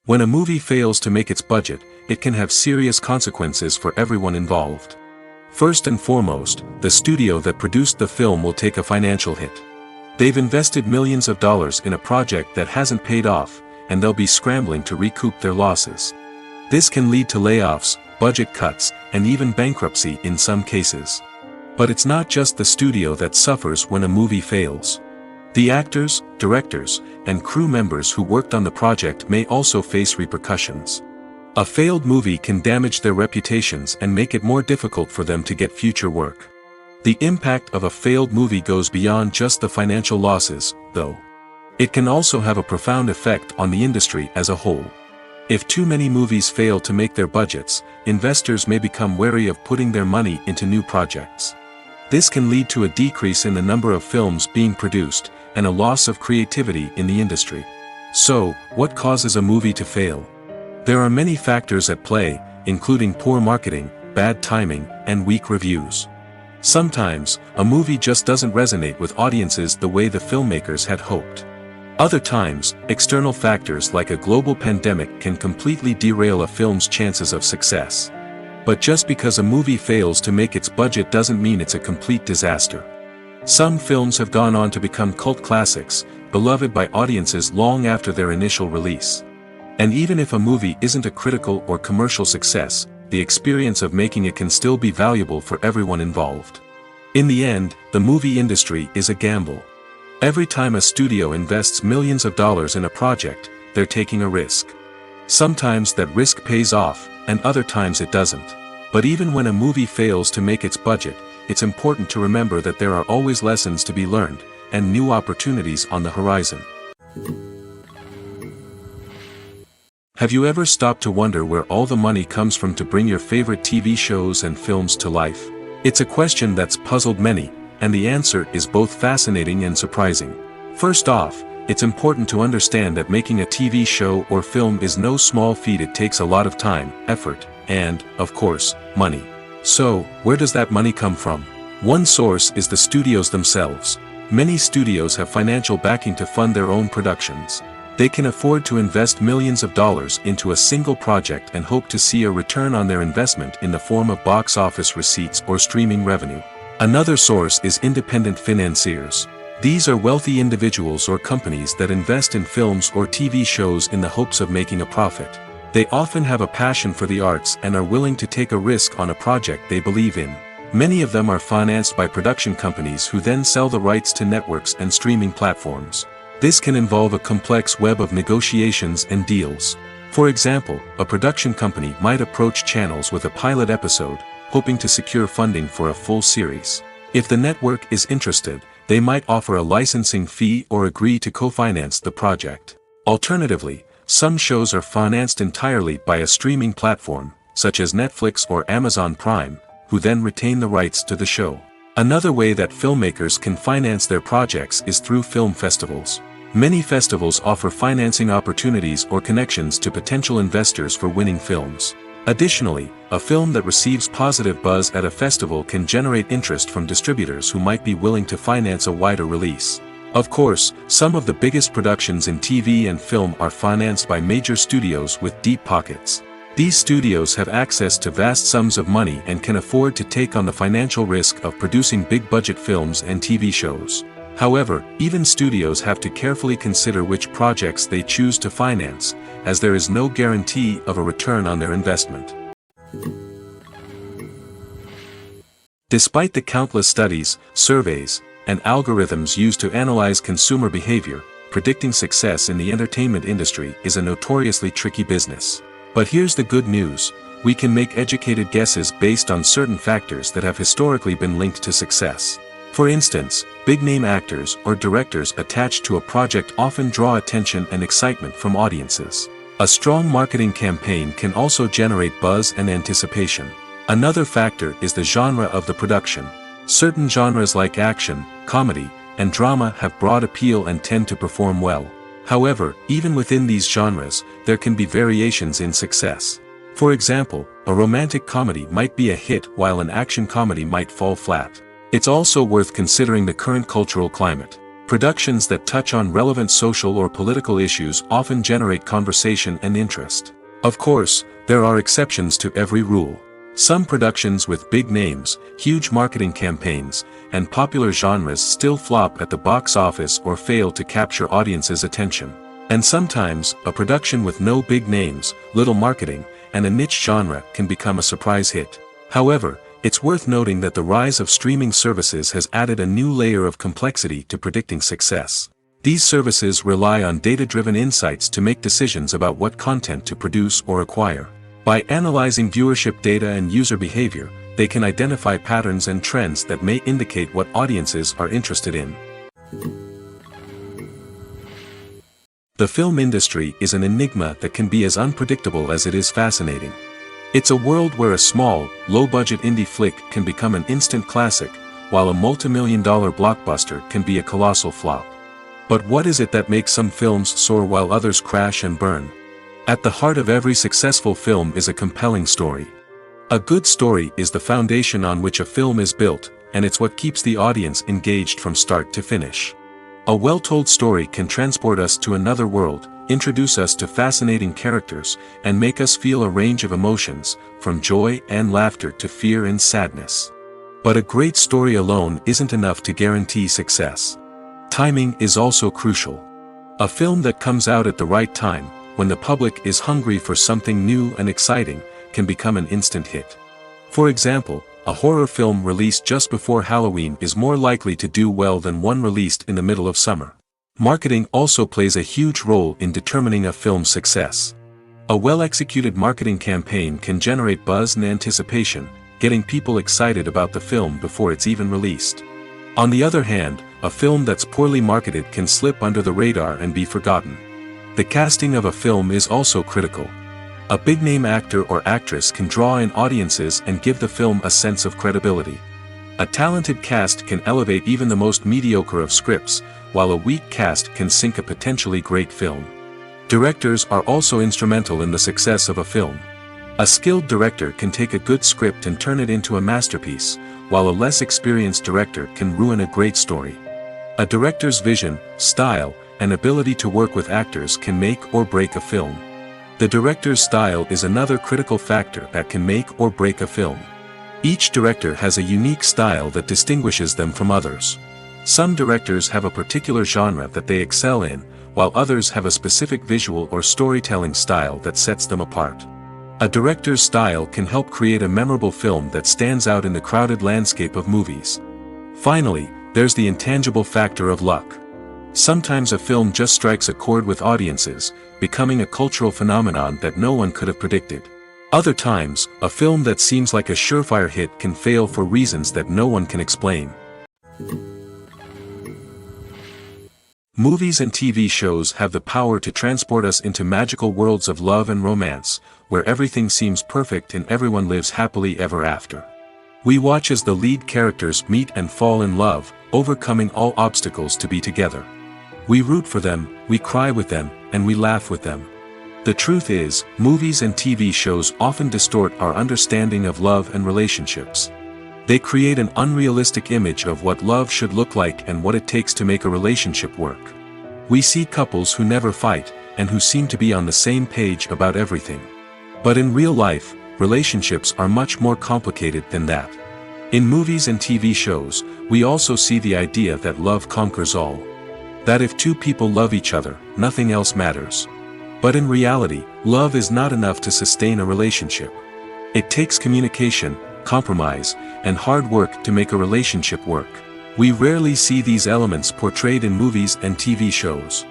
When a movie fails to make its budget, it can have serious consequences for everyone involved. First and foremost, the studio that produced the film will take a financial hit. They've invested millions of dollars in a project that hasn't paid off, and they'll be scrambling to recoup their losses. This can lead to layoffs, budget cuts, and even bankruptcy in some cases. But it's not just the studio that suffers when a movie fails. The actors, directors, and crew members who worked on the project may also face repercussions. A failed movie can damage their reputations and make it more difficult for them to get future work. The impact of a failed movie goes beyond just the financial losses, though. It can also have a profound effect on the industry as a whole. If too many movies fail to make their budgets, investors may become wary of putting their money into new projects. This can lead to a decrease in the number of films being produced, and a loss of creativity in the industry. So, what causes a movie to fail? There are many factors at play, including poor marketing, bad timing, and weak reviews. Sometimes, a movie just doesn't resonate with audiences the way the filmmakers had hoped. Other times, external factors like a global pandemic can completely derail a film's chances of success. But just because a movie fails to make its budget doesn't mean it's a complete disaster. Some films have gone on to become cult classics, beloved by audiences long after their initial release. And even if a movie isn't a critical or commercial success, the experience of making it can still be valuable for everyone involved. In the end, the movie industry is a gamble. Every time a studio invests millions of dollars in a project, they're taking a risk. Sometimes that risk pays off, and other times it doesn't. But even when a movie fails to make its budget, it's important to remember that there are always lessons to be learned, and new opportunities on the horizon. Have you ever stopped to wonder where all the money comes from to bring your favorite TV shows and films to life? It's a question that's puzzled many, and the answer is both fascinating and surprising. First off, it's important to understand that making a TV show or film is no small feat. It takes a lot of time, effort, and, of course, money. So, where does that money come from? One source is the studios themselves. Many studios have financial backing to fund their own productions. They can afford to invest millions of dollars into a single project and hope to see a return on their investment in the form of box office receipts or streaming revenue. Another source is independent financiers. These are wealthy individuals or companies that invest in films or TV shows in the hopes of making a profit. They often have a passion for the arts and are willing to take a risk on a project they believe in. Many of them are financed by production companies who then sell the rights to networks and streaming platforms. This can involve a complex web of negotiations and deals. For example, a production company might approach channels with a pilot episode, hoping to secure funding for a full series. If the network is interested, they might offer a licensing fee or agree to co-finance the project. Alternatively, some shows are financed entirely by a streaming platform, such as Netflix or Amazon Prime, who then retain the rights to the show. Another way that filmmakers can finance their projects is through film festivals. Many festivals offer financing opportunities or connections to potential investors for winning films. Additionally, a film that receives positive buzz at a festival can generate interest from distributors who might be willing to finance a wider release. Of course, some of the biggest productions in TV and film are financed by major studios with deep pockets. These studios have access to vast sums of money and can afford to take on the financial risk of producing big-budget films and TV shows. However, even studios have to carefully consider which projects they choose to finance, as there is no guarantee of a return on their investment. Despite the countless studies, surveys, and algorithms used to analyze consumer behavior, predicting success in the entertainment industry is a notoriously tricky business. But here's the good news: we can make educated guesses based on certain factors that have historically been linked to success. For instance, big-name actors or directors attached to a project often draw attention and excitement from audiences. A strong marketing campaign can also generate buzz and anticipation. Another factor is the genre of the production. Certain genres like action, comedy, and drama have broad appeal and tend to perform well. However, even within these genres, there can be variations in success. For example, a romantic comedy might be a hit while an action comedy might fall flat. It's also worth considering the current cultural climate. Productions that touch on relevant social or political issues often generate conversation and interest. Of course, there are exceptions to every rule. Some productions with big names, huge marketing campaigns, and popular genres still flop at the box office or fail to capture audiences' attention. And sometimes, a production with no big names, little marketing, and a niche genre can become a surprise hit. However, it's worth noting that the rise of streaming services has added a new layer of complexity to predicting success. These services rely on data-driven insights to make decisions about what content to produce or acquire. By analyzing viewership data and user behavior, they can identify patterns and trends that may indicate what audiences are interested in. The film industry is an enigma that can be as unpredictable as it is fascinating. It's a world where a small, low-budget indie flick can become an instant classic, while a multi-million-dollar blockbuster can be a colossal flop. But what is it that makes some films soar while others crash and burn? At the heart of every successful film is a compelling story. A good story is the foundation on which a film is built, and it's what keeps the audience engaged from start to finish. A well-told story can transport us to another world, introduce us to fascinating characters, and make us feel a range of emotions, from joy and laughter to fear and sadness. But a great story alone isn't enough to guarantee success. Timing is also crucial. A film that comes out at the right time, when the public is hungry for something new and exciting, can become an instant hit. For example, a horror film released just before Halloween is more likely to do well than one released in the middle of summer. Marketing also plays a huge role in determining a film's success. A well-executed marketing campaign can generate buzz and anticipation, getting people excited about the film before it's even released. On the other hand, a film that's poorly marketed can slip under the radar and be forgotten. The casting of a film is also critical. A big-name actor or actress can draw in audiences and give the film a sense of credibility. A talented cast can elevate even the most mediocre of scripts, while a weak cast can sink a potentially great film. Directors are also instrumental in the success of a film. A skilled director can take a good script and turn it into a masterpiece, while a less experienced director can ruin a great story. A director's vision, style, and ability to work with actors can make or break a film. The director's style is another critical factor that can make or break a film. Each director has a unique style that distinguishes them from others. Some directors have a particular genre that they excel in, while others have a specific visual or storytelling style that sets them apart. A director's style can help create a memorable film that stands out in the crowded landscape of movies. Finally, there's the intangible factor of luck. Sometimes a film just strikes a chord with audiences, becoming a cultural phenomenon that no one could have predicted. Other times, a film that seems like a surefire hit can fail for reasons that no one can explain. Movies and TV shows have the power to transport us into magical worlds of love and romance, where everything seems perfect and everyone lives happily ever after. We watch as the lead characters meet and fall in love, overcoming all obstacles to be together. We root for them, we cry with them, and we laugh with them. The truth is, movies and TV shows often distort our understanding of love and relationships. They create an unrealistic image of what love should look like and what it takes to make a relationship work. We see couples who never fight, and who seem to be on the same page about everything. But in real life, relationships are much more complicated than that. In movies and TV shows, we also see the idea that love conquers all. That if two people love each other, nothing else matters. But in reality, love is not enough to sustain a relationship. It takes communication, compromise, and hard work to make a relationship work. We rarely see these elements portrayed in movies and TV shows.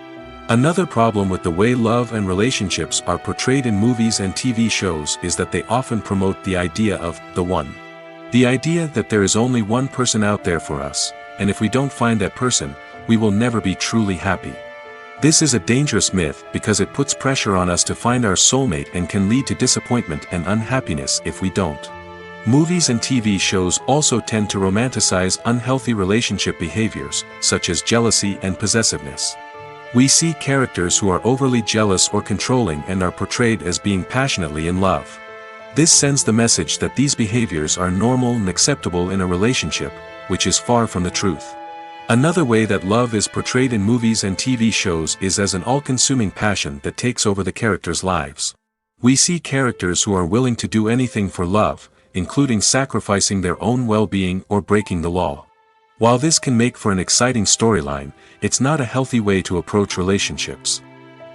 Another problem with the way love and relationships are portrayed in movies and TV shows is that they often promote the idea of the one. The idea that there is only one person out there for us, and if we don't find that person, we will never be truly happy. This is a dangerous myth because it puts pressure on us to find our soulmate and can lead to disappointment and unhappiness if we don't. Movies and TV shows also tend to romanticize unhealthy relationship behaviors, such as jealousy and possessiveness. We see characters who are overly jealous or controlling and are portrayed as being passionately in love. This sends the message that these behaviors are normal and acceptable in a relationship, which is far from the truth. Another way that love is portrayed in movies and TV shows is as an all-consuming passion that takes over the characters' lives. We see characters who are willing to do anything for love, including sacrificing their own well-being or breaking the law. While this can make for an exciting storyline, it's not a healthy way to approach relationships.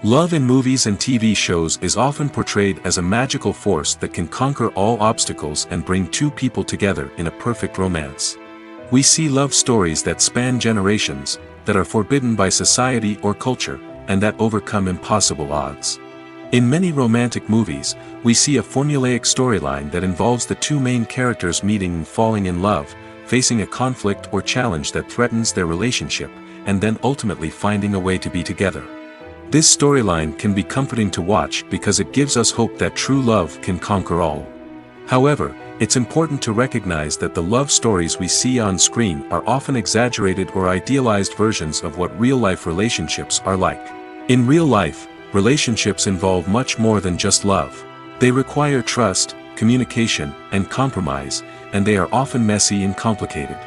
Love in movies and TV shows is often portrayed as a magical force that can conquer all obstacles and bring two people together in a perfect romance. We see love stories that span generations, that are forbidden by society or culture, and that overcome impossible odds. In many romantic movies, we see a formulaic storyline that involves the two main characters meeting and falling in love, facing a conflict or challenge that threatens their relationship, and then ultimately finding a way to be together. This storyline can be comforting to watch because it gives us hope that true love can conquer all. However, it's important to recognize that the love stories we see on screen are often exaggerated or idealized versions of what real-life relationships are like. In real life, relationships involve much more than just love. They require trust, communication, and compromise, and they are often messy and complicated.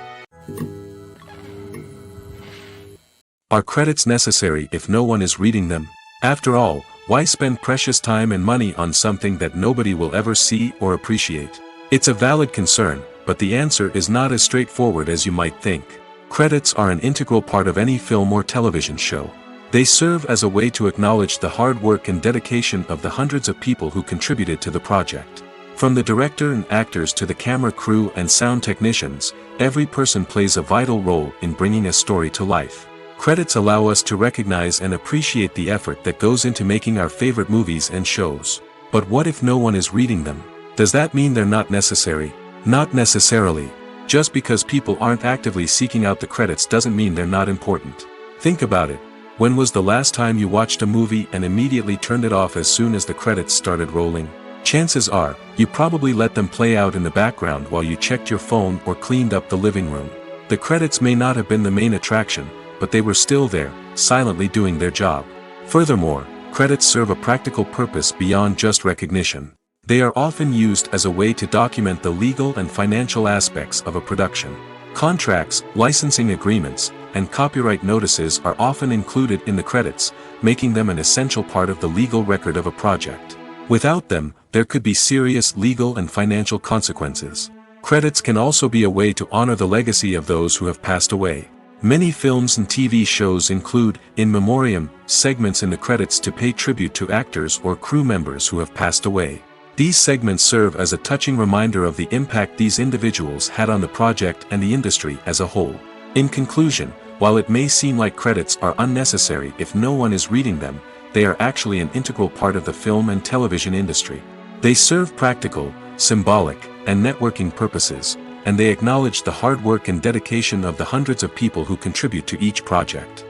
Are credits necessary if no one is reading them? After all, why spend precious time and money on something that nobody will ever see or appreciate? It's a valid concern, but the answer is not as straightforward as you might think. Credits are an integral part of any film or television show. They serve as a way to acknowledge the hard work and dedication of the hundreds of people who contributed to the project. From the director and actors to the camera crew and sound technicians, every person plays a vital role in bringing a story to life. Credits allow us to recognize and appreciate the effort that goes into making our favorite movies and shows. But what if no one is reading them? Does that mean they're not necessary? Not necessarily. Just because people aren't actively seeking out the credits doesn't mean they're not important. Think about it. When was the last time you watched a movie and immediately turned it off as soon as the credits started rolling? Chances are, you probably let them play out in the background while you checked your phone or cleaned up the living room. The credits may not have been the main attraction, but they were still there, silently doing their job. Furthermore, credits serve a practical purpose beyond just recognition. They are often used as a way to document the legal and financial aspects of a production. Contracts, licensing agreements, and copyright notices are often included in the credits, making them an essential part of the legal record of a project. Without them, there could be serious legal and financial consequences. Credits can also be a way to honor the legacy of those who have passed away. Many films and TV shows include, in memoriam, segments in the credits to pay tribute to actors or crew members who have passed away. These segments serve as a touching reminder of the impact these individuals had on the project and the industry as a whole. In conclusion, while it may seem like credits are unnecessary if no one is reading them, they are actually an integral part of the film and television industry. They serve practical, symbolic, and networking purposes, and they acknowledge the hard work and dedication of the hundreds of people who contribute to each project.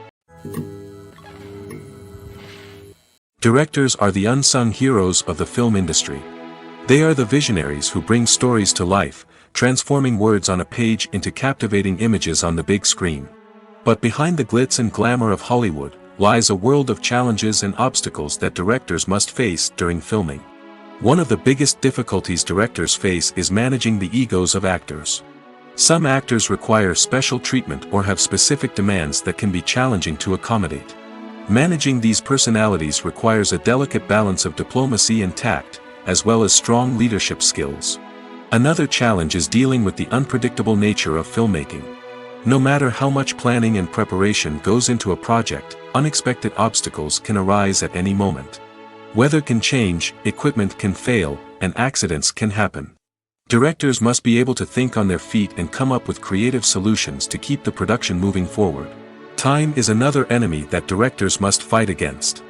Directors are the unsung heroes of the film industry. They are the visionaries who bring stories to life, transforming words on a page into captivating images on the big screen. But behind the glitz and glamour of Hollywood, lies a world of challenges and obstacles that directors must face during filming. One of the biggest difficulties directors face is managing the egos of actors. Some actors require special treatment or have specific demands that can be challenging to accommodate. Managing these personalities requires a delicate balance of diplomacy and tact, as well as strong leadership skills. Another challenge is dealing with the unpredictable nature of filmmaking. No matter how much planning and preparation goes into a project, unexpected obstacles can arise at any moment. Weather can change, equipment can fail, and accidents can happen. Directors must be able to think on their feet and come up with creative solutions to keep the production moving forward. Time is another enemy that directors must fight against.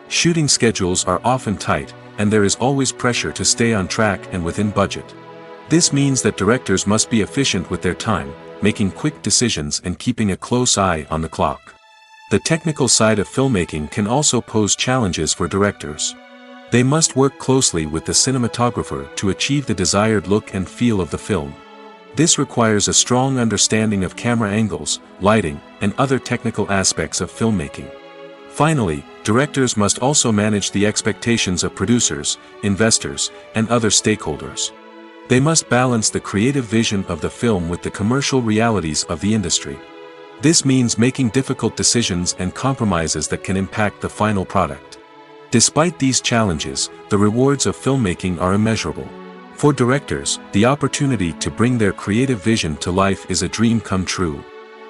Shooting schedules are often tight, and there is always pressure to stay on track and within budget. This means that directors must be efficient with their time, making quick decisions and keeping a close eye on the clock. The technical side of filmmaking can also pose challenges for directors. They must work closely with the cinematographer to achieve the desired look and feel of the film. This requires a strong understanding of camera angles, lighting, and other technical aspects of filmmaking. Finally, directors must also manage the expectations of producers, investors, and other stakeholders. They must balance the creative vision of the film with the commercial realities of the industry. This means making difficult decisions and compromises that can impact the final product. Despite these challenges, the rewards of filmmaking are immeasurable. For directors, the opportunity to bring their creative vision to life is a dream come true.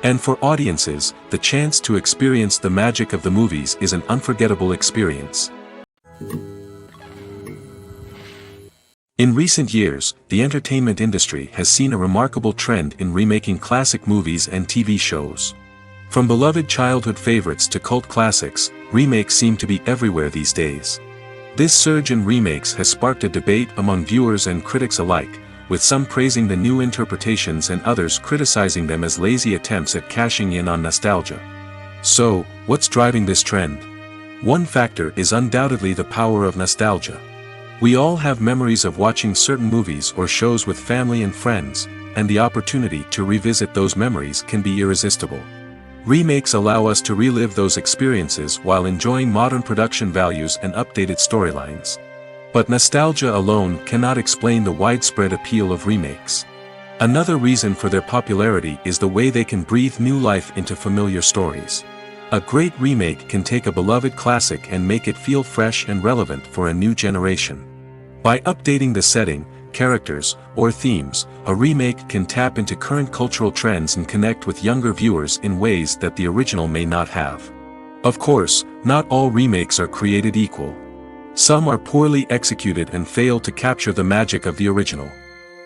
And for audiences, the chance to experience the magic of the movies is an unforgettable experience. In recent years, the entertainment industry has seen a remarkable trend in remaking classic movies and TV shows. From beloved childhood favorites to cult classics, remakes seem to be everywhere these days. This surge in remakes has sparked a debate among viewers and critics alike, with some praising the new interpretations and others criticizing them as lazy attempts at cashing in on nostalgia. So, what's driving this trend? One factor is undoubtedly the power of nostalgia. We all have memories of watching certain movies or shows with family and friends, and the opportunity to revisit those memories can be irresistible. Remakes allow us to relive those experiences while enjoying modern production values and updated storylines. But nostalgia alone cannot explain the widespread appeal of remakes. Another reason for their popularity is the way they can breathe new life into familiar stories. A great remake can take a beloved classic and make it feel fresh and relevant for a new generation. By updating the setting, characters, or themes, a remake can tap into current cultural trends and connect with younger viewers in ways that the original may not have. Of course, not all remakes are created equal. Some are poorly executed and fail to capture the magic of the original.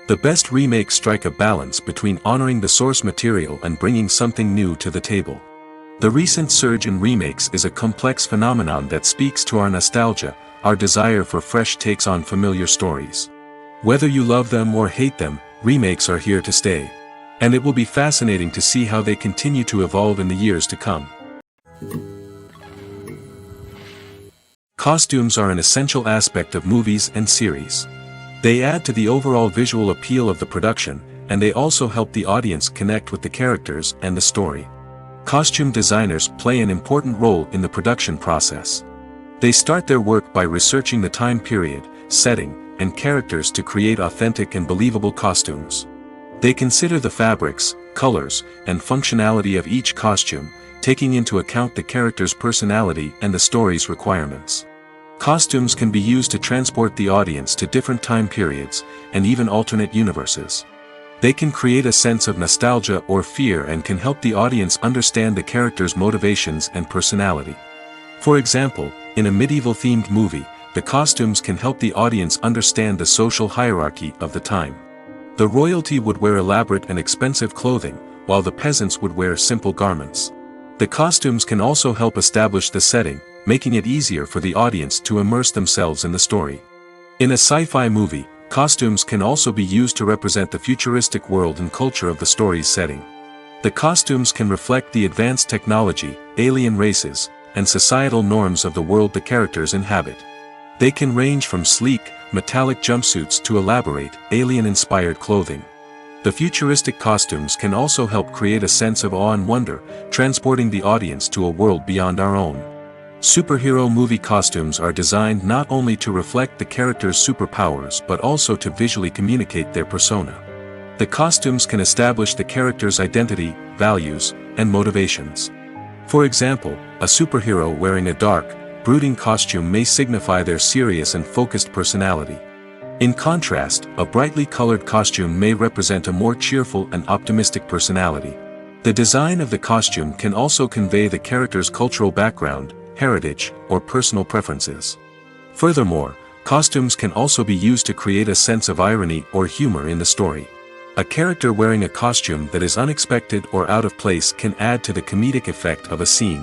The best remakes strike a balance between honoring the source material and bringing something new to the table. The recent surge in remakes is a complex phenomenon that speaks to our nostalgia, our desire for fresh takes on familiar stories. Whether you love them or hate them, remakes are here to stay. And it will be fascinating to see how they continue to evolve in the years to come. Costumes are an essential aspect of movies and series. They add to the overall visual appeal of the production, and they also help the audience connect with the characters and the story. Costume designers play an important role in the production process. They start their work by researching the time period, setting, and characters to create authentic and believable costumes. They consider the fabrics, colors, and functionality of each costume, taking into account the character's personality and the story's requirements. Costumes can be used to transport the audience to different time periods, and even alternate universes. They can create a sense of nostalgia or fear and can help the audience understand the character's motivations and personality. For example, in a medieval-themed movie, the costumes can help the audience understand the social hierarchy of the time. The royalty would wear elaborate and expensive clothing, while the peasants would wear simple garments. The costumes can also help establish the setting, making it easier for the audience to immerse themselves in the story. In a sci-fi movie, costumes can also be used to represent the futuristic world and culture of the story's setting. The costumes can reflect the advanced technology, alien races, and societal norms of the world the characters inhabit. They can range from sleek, metallic jumpsuits to elaborate, alien-inspired clothing. The futuristic costumes can also help create a sense of awe and wonder, transporting the audience to a world beyond our own. Superhero movie costumes are designed not only to reflect the character's superpowers but also to visually communicate their persona. The costumes can establish the character's identity, values, and motivations. For example, a superhero wearing a dark, brooding costume may signify their serious and focused personality. In contrast, a brightly colored costume may represent a more cheerful and optimistic personality. The design of the costume can also convey the character's cultural background, heritage, or personal preferences. Furthermore, costumes can also be used to create a sense of irony or humor in the story. A character wearing a costume that is unexpected or out of place can add to the comedic effect of a scene.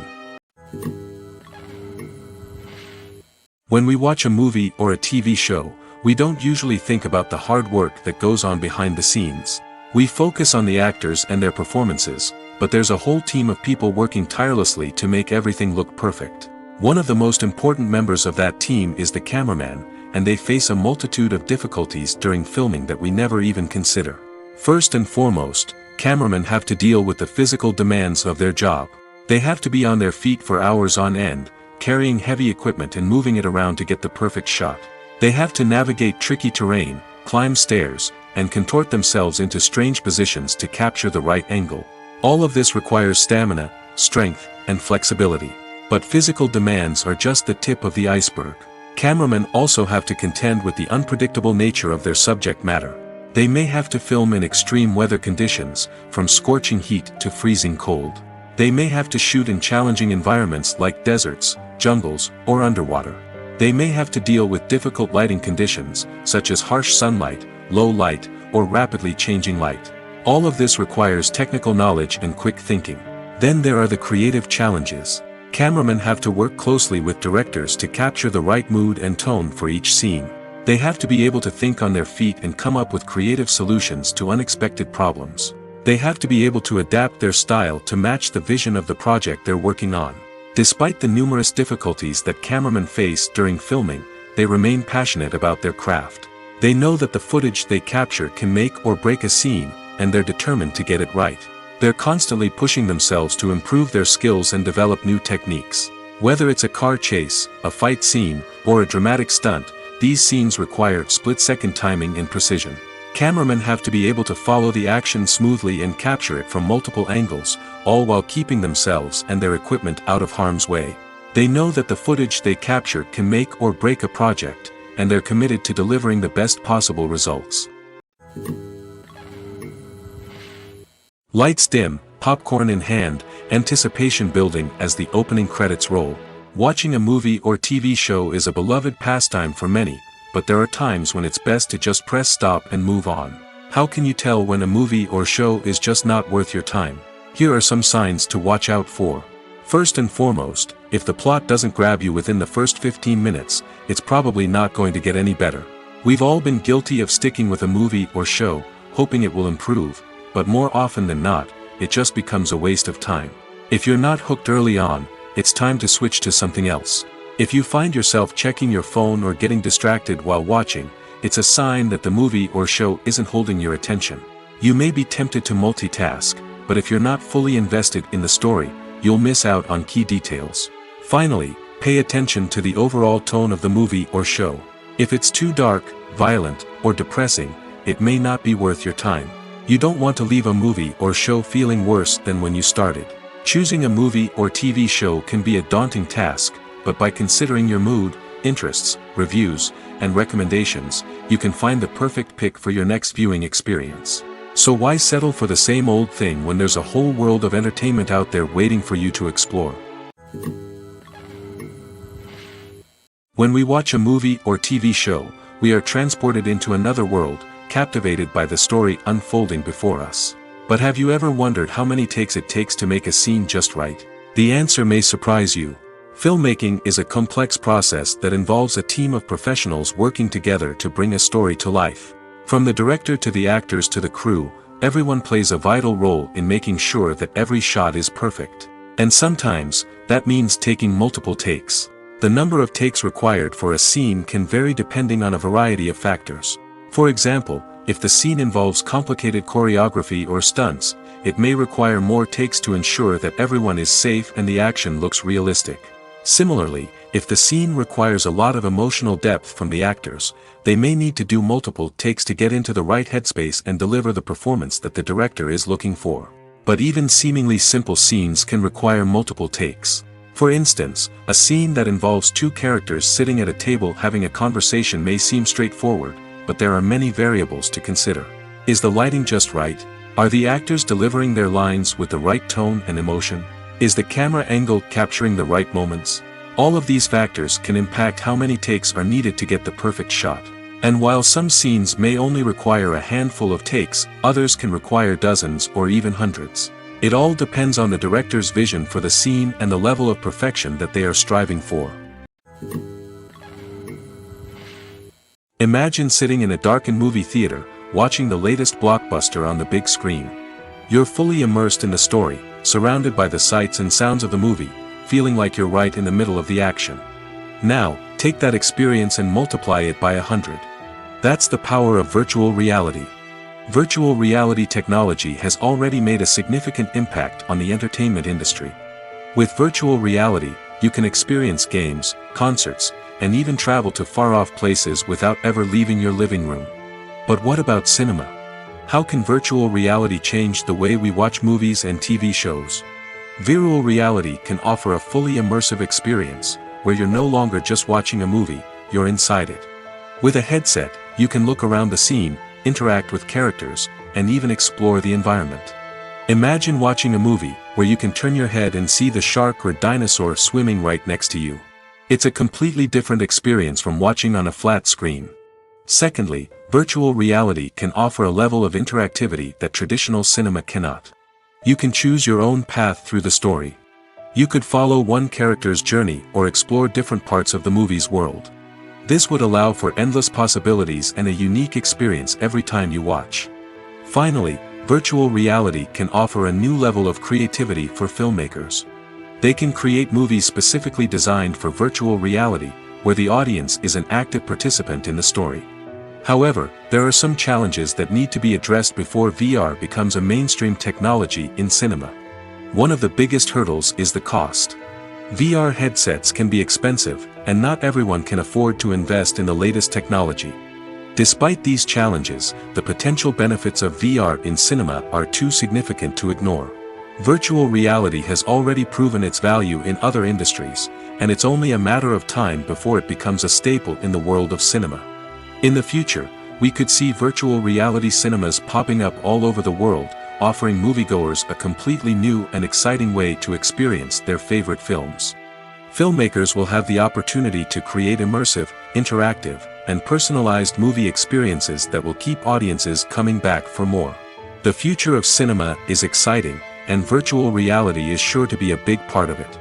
When we watch a movie or a TV show, we don't usually think about the hard work that goes on behind the scenes. We focus on the actors and their performances, but there's a whole team of people working tirelessly to make everything look perfect. One of the most important members of that team is the cameraman, and they face a multitude of difficulties during filming that we never even consider. First and foremost, cameramen have to deal with the physical demands of their job. They have to be on their feet for hours on end, carrying heavy equipment and moving it around to get the perfect shot. They have to navigate tricky terrain, climb stairs, and contort themselves into strange positions to capture the right angle. All of this requires stamina, strength, and flexibility. But physical demands are just the tip of the iceberg. Cameramen also have to contend with the unpredictable nature of their subject matter. They may have to film in extreme weather conditions, from scorching heat to freezing cold. They may have to shoot in challenging environments like deserts, jungles, or underwater. They may have to deal with difficult lighting conditions, such as harsh sunlight, low light, or rapidly changing light. All of this requires technical knowledge and quick thinking. Then there are the creative challenges. Cameramen have to work closely with directors to capture the right mood and tone for each scene. They have to be able to think on their feet and come up with creative solutions to unexpected problems. They have to be able to adapt their style to match the vision of the project they're working on. Despite the numerous difficulties that cameramen face during filming, they remain passionate about their craft. They know that the footage they capture can make or break a scene, and they're determined to get it right. They're constantly pushing themselves to improve their skills and develop new techniques. Whether it's a car chase, a fight scene, or a dramatic stunt, these scenes require split-second timing and precision. Cameramen have to be able to follow the action smoothly and capture it from multiple angles, all while keeping themselves and their equipment out of harm's way. They know that the footage they capture can make or break a project, and they're committed to delivering the best possible results. Lights dim, popcorn in hand, anticipation building as the opening credits roll. Watching a movie or TV show is a beloved pastime for many, but there are times when it's best to just press stop and move on. How can you tell when a movie or show is just not worth your time? Here are some signs to watch out for. First and foremost, if the plot doesn't grab you within the first 15 minutes, it's probably not going to get any better. We've all been guilty of sticking with a movie or show, hoping it will improve, but more often than not, it just becomes a waste of time. If you're not hooked early on, it's time to switch to something else. If you find yourself checking your phone or getting distracted while watching, it's a sign that the movie or show isn't holding your attention. You may be tempted to multitask, but if you're not fully invested in the story, you'll miss out on key details. Finally, pay attention to the overall tone of the movie or show. If it's too dark, violent, or depressing, it may not be worth your time. You don't want to leave a movie or show feeling worse than when you started. Choosing a movie or TV show can be a daunting task, but by considering your mood, interests, reviews, and recommendations, you can find the perfect pick for your next viewing experience. So why settle for the same old thing when there's a whole world of entertainment out there waiting for you to explore? When we watch a movie or TV show, we are transported into another world, captivated by the story unfolding before us. But have you ever wondered how many takes it takes to make a scene just right? The answer may surprise you. Filmmaking is a complex process that involves a team of professionals working together to bring a story to life. From the director to the actors to the crew, everyone plays a vital role in making sure that every shot is perfect. And sometimes, that means taking multiple takes. The number of takes required for a scene can vary depending on a variety of factors. For example, if the scene involves complicated choreography or stunts, it may require more takes to ensure that everyone is safe and the action looks realistic. Similarly, if the scene requires a lot of emotional depth from the actors, they may need to do multiple takes to get into the right headspace and deliver the performance that the director is looking for. But even seemingly simple scenes can require multiple takes. For instance, a scene that involves two characters sitting at a table having a conversation may seem straightforward, but there are many variables to consider. Is the lighting just right? Are the actors delivering their lines with the right tone and emotion? Is the camera angle capturing the right moments? All of these factors can impact how many takes are needed to get the perfect shot. And while some scenes may only require a handful of takes, others can require dozens or even hundreds. It all depends on the director's vision for the scene and the level of perfection that they are striving for. Imagine sitting in a darkened movie theater, watching the latest blockbuster on the big screen. You're fully immersed in the story, surrounded by the sights and sounds of the movie, feeling like you're right in the middle of the action. Now, take that experience and multiply it by 100. That's the power of virtual reality. Virtual reality technology has already made a significant impact on the entertainment industry. With virtual reality, you can experience games, concerts, and even travel to far-off places without ever leaving your living room. But what about cinema? How can virtual reality change the way we watch movies and TV shows? Virtual reality can offer a fully immersive experience, where you're no longer just watching a movie, you're inside it. With a headset, you can look around the scene, interact with characters, and even explore the environment. Imagine watching a movie, where you can turn your head and see the shark or dinosaur swimming right next to you. It's a completely different experience from watching on a flat screen. Secondly, virtual reality can offer a level of interactivity that traditional cinema cannot. You can choose your own path through the story. You could follow one character's journey or explore different parts of the movie's world. This would allow for endless possibilities and a unique experience every time you watch. Finally, virtual reality can offer a new level of creativity for filmmakers. They can create movies specifically designed for virtual reality, where the audience is an active participant in the story. However, there are some challenges that need to be addressed before VR becomes a mainstream technology in cinema. One of the biggest hurdles is the cost. VR headsets can be expensive, and not everyone can afford to invest in the latest technology. Despite these challenges, the potential benefits of VR in cinema are too significant to ignore. Virtual reality has already proven its value in other industries, and it's only a matter of time before it becomes a staple in the world of cinema. In the future, we could see virtual reality cinemas popping up all over the world, offering moviegoers a completely new and exciting way to experience their favorite films. Filmmakers will have the opportunity to create immersive, interactive, and personalized movie experiences that will keep audiences coming back for more. The future of cinema is exciting, and virtual reality is sure to be a big part of it.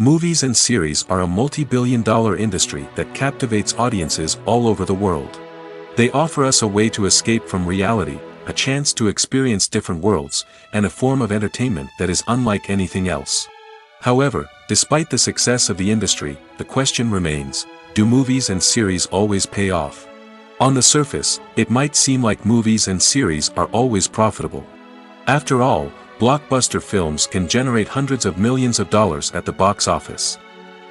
Movies and series are a multi-billion-dollar industry that captivates audiences all over the world. They offer us a way to escape from reality, a chance to experience different worlds, and a form of entertainment that is unlike anything else. However, despite the success of the industry, the question remains, do movies and series always pay off? On the surface, it might seem like movies and series are always profitable. After all, blockbuster films can generate hundreds of millions of dollars at the box office.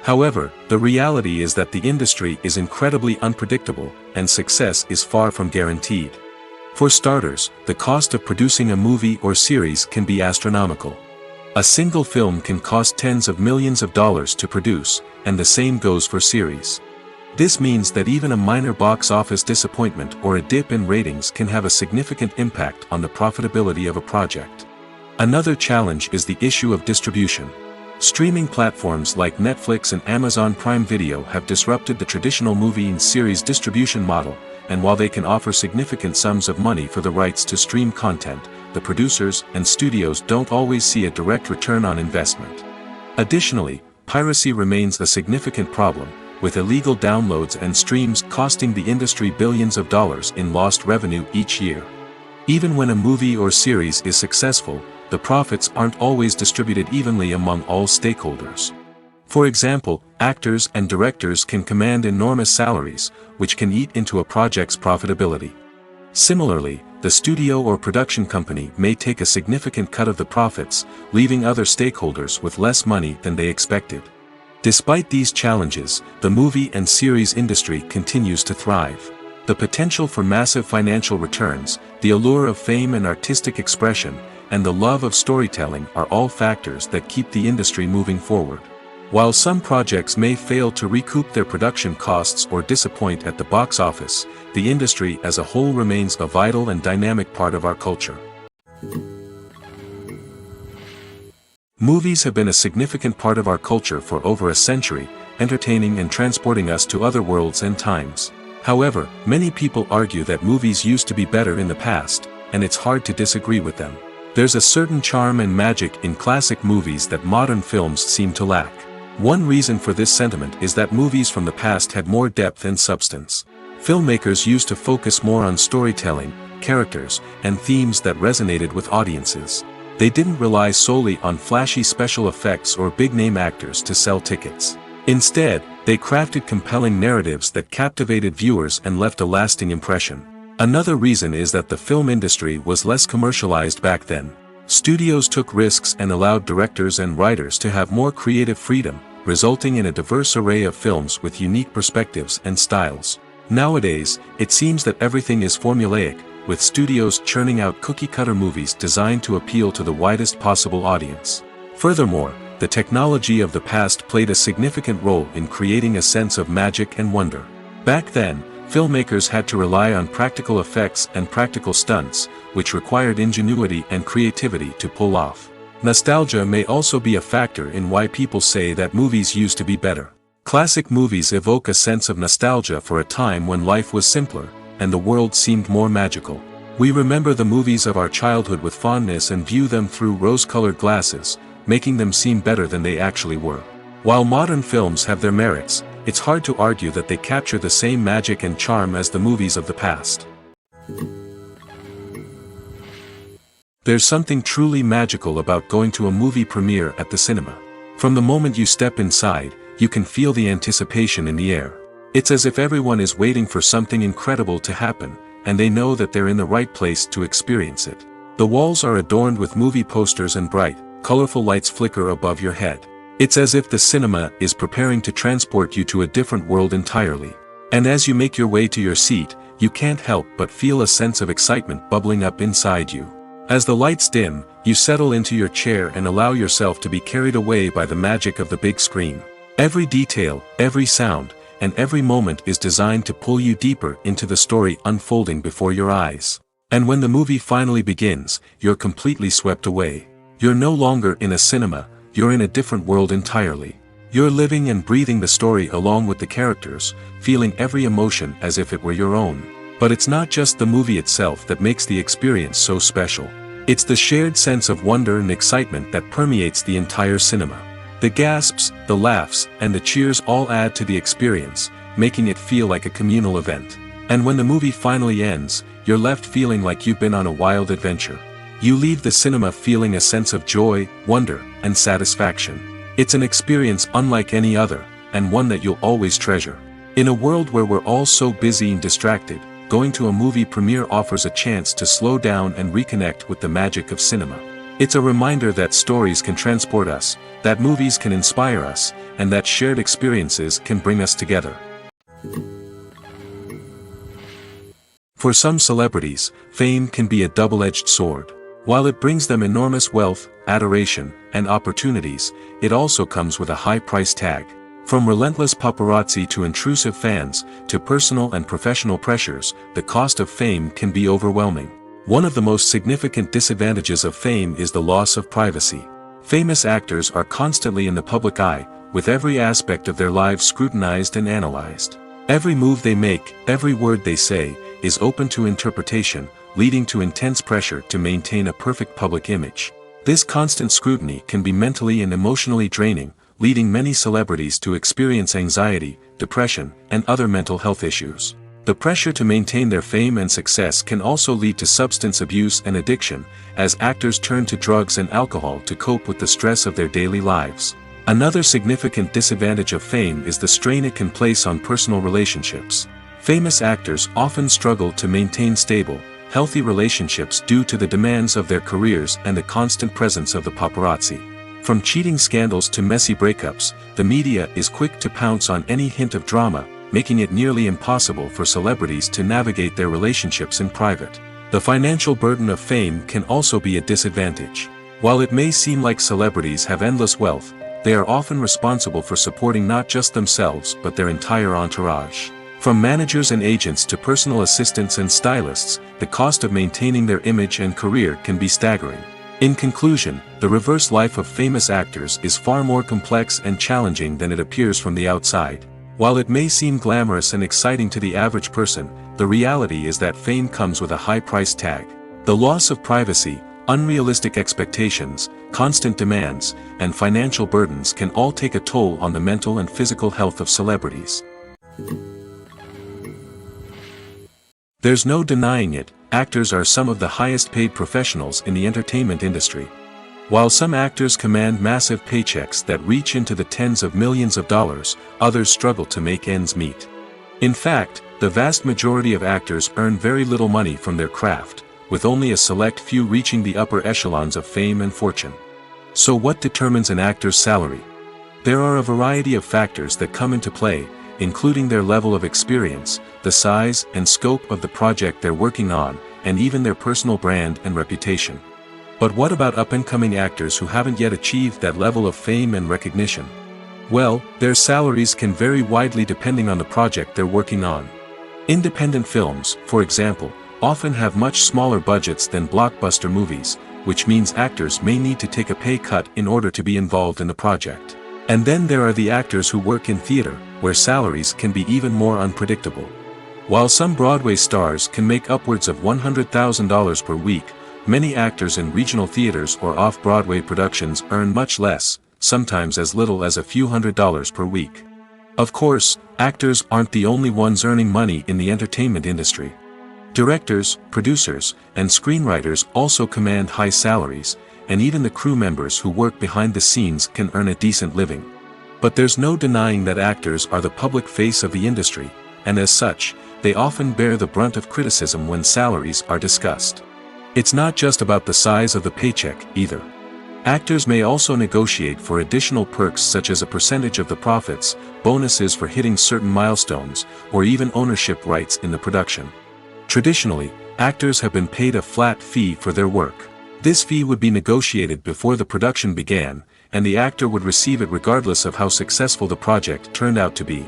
However, the reality is that the industry is incredibly unpredictable, and success is far from guaranteed. For starters, the cost of producing a movie or series can be astronomical. A single film can cost tens of millions of dollars to produce, and the same goes for series. This means that even a minor box office disappointment or a dip in ratings can have a significant impact on the profitability of a project. Another challenge is the issue of distribution. Streaming platforms like Netflix and Amazon Prime Video have disrupted the traditional movie and series distribution model, and while they can offer significant sums of money for the rights to stream content, the producers and studios don't always see a direct return on investment. Additionally, piracy remains a significant problem, with illegal downloads and streams costing the industry billions of dollars in lost revenue each year. Even when a movie or series is successful, the profits aren't always distributed evenly among all stakeholders. For example, actors and directors can command enormous salaries, which can eat into a project's profitability. Similarly, the studio or production company may take a significant cut of the profits, leaving other stakeholders with less money than they expected. Despite these challenges, the movie and series industry continues to thrive. The potential for massive financial returns, the allure of fame and artistic expression, and the love of storytelling are all factors that keep the industry moving forward. While some projects may fail to recoup their production costs or disappoint at the box office, the industry as a whole remains a vital and dynamic part of our culture. Movies have been a significant part of our culture for over a century, entertaining and transporting us to other worlds and times. However, many people argue that movies used to be better in the past, and it's hard to disagree with them. There's a certain charm and magic in classic movies that modern films seem to lack. One reason for this sentiment is that movies from the past had more depth and substance. Filmmakers used to focus more on storytelling, characters, and themes that resonated with audiences. They didn't rely solely on flashy special effects or big-name actors to sell tickets. Instead, they crafted compelling narratives that captivated viewers and left a lasting impression. Another reason is that the film industry was less commercialized back then. Studios took risks and allowed directors and writers to have more creative freedom, resulting in a diverse array of films with unique perspectives and styles. Nowadays, it seems that everything is formulaic, with studios churning out cookie-cutter movies designed to appeal to the widest possible audience. Furthermore, the technology of the past played a significant role in creating a sense of magic and wonder. Back then, filmmakers had to rely on practical effects and practical stunts, which required ingenuity and creativity to pull off. Nostalgia may also be a factor in why people say that movies used to be better. Classic movies evoke a sense of nostalgia for a time when life was simpler, and the world seemed more magical. We remember the movies of our childhood with fondness and view them through rose-colored glasses, making them seem better than they actually were. While modern films have their merits, it's hard to argue that they capture the same magic and charm as the movies of the past. There's something truly magical about going to a movie premiere at the cinema. From the moment you step inside, you can feel the anticipation in the air. It's as if everyone is waiting for something incredible to happen, and they know that they're in the right place to experience it. The walls are adorned with movie posters and bright, colorful lights flicker above your head. It's as if the cinema is preparing to transport you to a different world entirely. And as you make your way to your seat, you can't help but feel a sense of excitement bubbling up inside you. As the lights dim, you settle into your chair and allow yourself to be carried away by the magic of the big screen. Every detail, every sound, and every moment is designed to pull you deeper into the story unfolding before your eyes. And when the movie finally begins, you're completely swept away. You're no longer in a cinema, you're in a different world entirely. You're living and breathing the story along with the characters, feeling every emotion as if it were your own. But it's not just the movie itself that makes the experience so special. It's the shared sense of wonder and excitement that permeates the entire cinema. The gasps, the laughs, and the cheers all add to the experience, making it feel like a communal event. And when the movie finally ends, you're left feeling like you've been on a wild adventure. You leave the cinema feeling a sense of joy, wonder, and satisfaction. It's an experience unlike any other, and one that you'll always treasure. In a world where we're all so busy and distracted, going to a movie premiere offers a chance to slow down and reconnect with the magic of cinema. It's a reminder that stories can transport us, that movies can inspire us, and that shared experiences can bring us together. For some celebrities, fame can be a double-edged sword. While it brings them enormous wealth, adoration, and opportunities, it also comes with a high price tag. From relentless paparazzi to intrusive fans, to personal and professional pressures, the cost of fame can be overwhelming. One of the most significant disadvantages of fame is the loss of privacy. Famous actors are constantly in the public eye, with every aspect of their lives scrutinized and analyzed. Every move they make, every word they say, is open to interpretation, leading to intense pressure to maintain a perfect public image. This constant scrutiny can be mentally and emotionally draining, leading many celebrities to experience anxiety, depression, and other mental health issues. The pressure to maintain their fame and success can also lead to substance abuse and addiction, as actors turn to drugs and alcohol to cope with the stress of their daily lives. Another significant disadvantage of fame is the strain it can place on personal relationships. Famous actors often struggle to maintain stable, healthy relationships due to the demands of their careers and the constant presence of the paparazzi. From cheating scandals to messy breakups, the media is quick to pounce on any hint of drama, making it nearly impossible for celebrities to navigate their relationships in private. The financial burden of fame can also be a disadvantage. While it may seem like celebrities have endless wealth, they are often responsible for supporting not just themselves but their entire entourage. From managers and agents to personal assistants and stylists, the cost of maintaining their image and career can be staggering. In conclusion, the reverse life of famous actors is far more complex and challenging than it appears from the outside. While it may seem glamorous and exciting to the average person, the reality is that fame comes with a high price tag. The loss of privacy, unrealistic expectations, constant demands, and financial burdens can all take a toll on the mental and physical health of celebrities. There's no denying it, actors are some of the highest paid professionals in the entertainment industry. While some actors command massive paychecks that reach into the tens of millions of dollars, others struggle to make ends meet. In fact, the vast majority of actors earn very little money from their craft, with only a select few reaching the upper echelons of fame and fortune. So what determines an actor's salary? There are a variety of factors that come into play, including their level of experience, the size and scope of the project they're working on, and even their personal brand and reputation. But what about up-and-coming actors who haven't yet achieved that level of fame and recognition? Well, their salaries can vary widely depending on the project they're working on. Independent films, for example, often have much smaller budgets than blockbuster movies, which means actors may need to take a pay cut in order to be involved in the project. And then there are the actors who work in theater, where salaries can be even more unpredictable. While some Broadway stars can make upwards of $100,000 per week, many actors in regional theaters or off-Broadway productions earn much less, sometimes as little as a few $100s per week. Of course, actors aren't the only ones earning money in the entertainment industry. Directors, producers, and screenwriters also command high salaries, and even the crew members who work behind the scenes can earn a decent living. But there's no denying that actors are the public face of the industry, and as such, they often bear the brunt of criticism when salaries are discussed. It's not just about the size of the paycheck, either. Actors may also negotiate for additional perks such as a percentage of the profits, bonuses for hitting certain milestones, or even ownership rights in the production. Traditionally, actors have been paid a flat fee for their work. This fee would be negotiated before the production began, and the actor would receive it regardless of how successful the project turned out to be.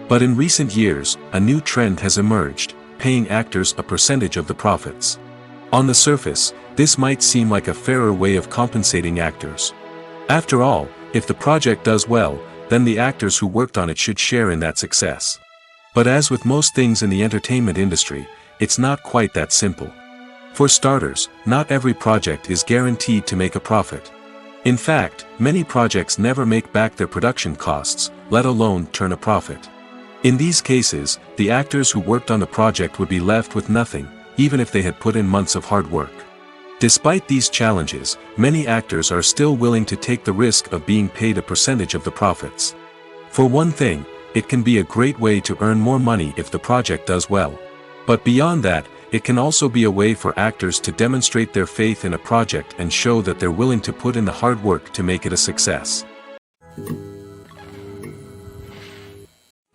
But in recent years, a new trend has emerged, paying actors a percentage of the profits. On the surface, this might seem like a fairer way of compensating actors. After all, if the project does well, then the actors who worked on it should share in that success. But as with most things in the entertainment industry, it's not quite that simple. For starters, not every project is guaranteed to make a profit. In fact, many projects never make back their production costs, let alone turn a profit. In these cases, the actors who worked on the project would be left with nothing, even if they had put in months of hard work. Despite these challenges, many actors are still willing to take the risk of being paid a percentage of the profits. For one thing, it can be a great way to earn more money if the project does well. But beyond that, it can also be a way for actors to demonstrate their faith in a project and show that they're willing to put in the hard work to make it a success.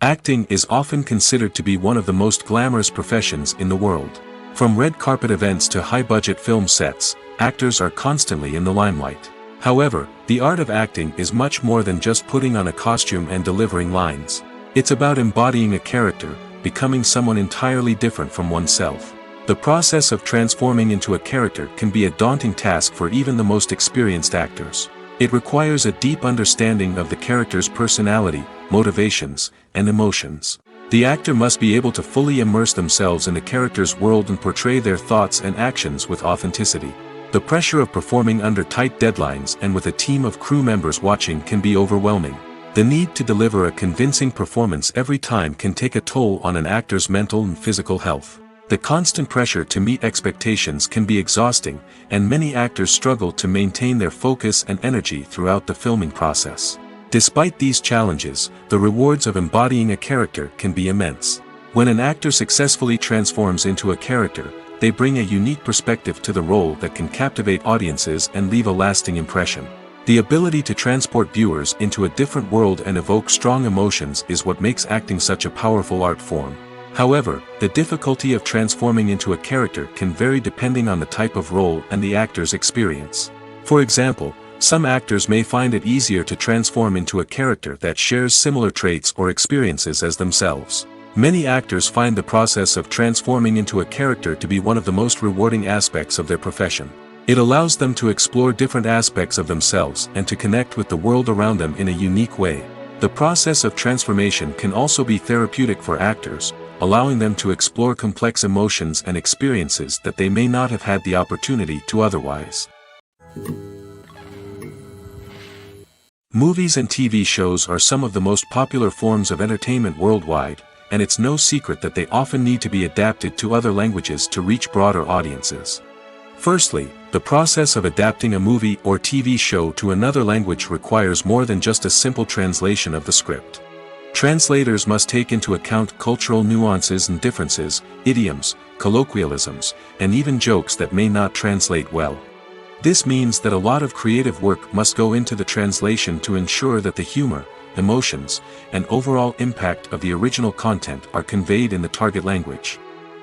Acting is often considered to be one of the most glamorous professions in the world. From red carpet events to high-budget film sets, actors are constantly in the limelight. However, the art of acting is much more than just putting on a costume and delivering lines. It's about embodying a character, becoming someone entirely different from oneself. The process of transforming into a character can be a daunting task for even the most experienced actors. It requires a deep understanding of the character's personality, motivations, and emotions. The actor must be able to fully immerse themselves in the character's world and portray their thoughts and actions with authenticity. The pressure of performing under tight deadlines and with a team of crew members watching can be overwhelming. The need to deliver a convincing performance every time can take a toll on an actor's mental and physical health. The constant pressure to meet expectations can be exhausting, and many actors struggle to maintain their focus and energy throughout the filming process. Despite these challenges, the rewards of embodying a character can be immense. When an actor successfully transforms into a character, they bring a unique perspective to the role that can captivate audiences and leave a lasting impression. The ability to transport viewers into a different world and evoke strong emotions is what makes acting such a powerful art form. However, the difficulty of transforming into a character can vary depending on the type of role and the actor's experience. For example, some actors may find it easier to transform into a character that shares similar traits or experiences as themselves. Many actors find the process of transforming into a character to be one of the most rewarding aspects of their profession. It allows them to explore different aspects of themselves and to connect with the world around them in a unique way. The process of transformation can also be therapeutic for actors, allowing them to explore complex emotions and experiences that they may not have had the opportunity to otherwise. Movies and TV shows are some of the most popular forms of entertainment worldwide, and it's no secret that they often need to be adapted to other languages to reach broader audiences. Firstly, the process of adapting a movie or TV show to another language requires more than just a simple translation of the script. Translators must take into account cultural nuances and differences, idioms, colloquialisms, and even jokes that may not translate well. This means that a lot of creative work must go into the translation to ensure that the humor, emotions, and overall impact of the original content are conveyed in the target language.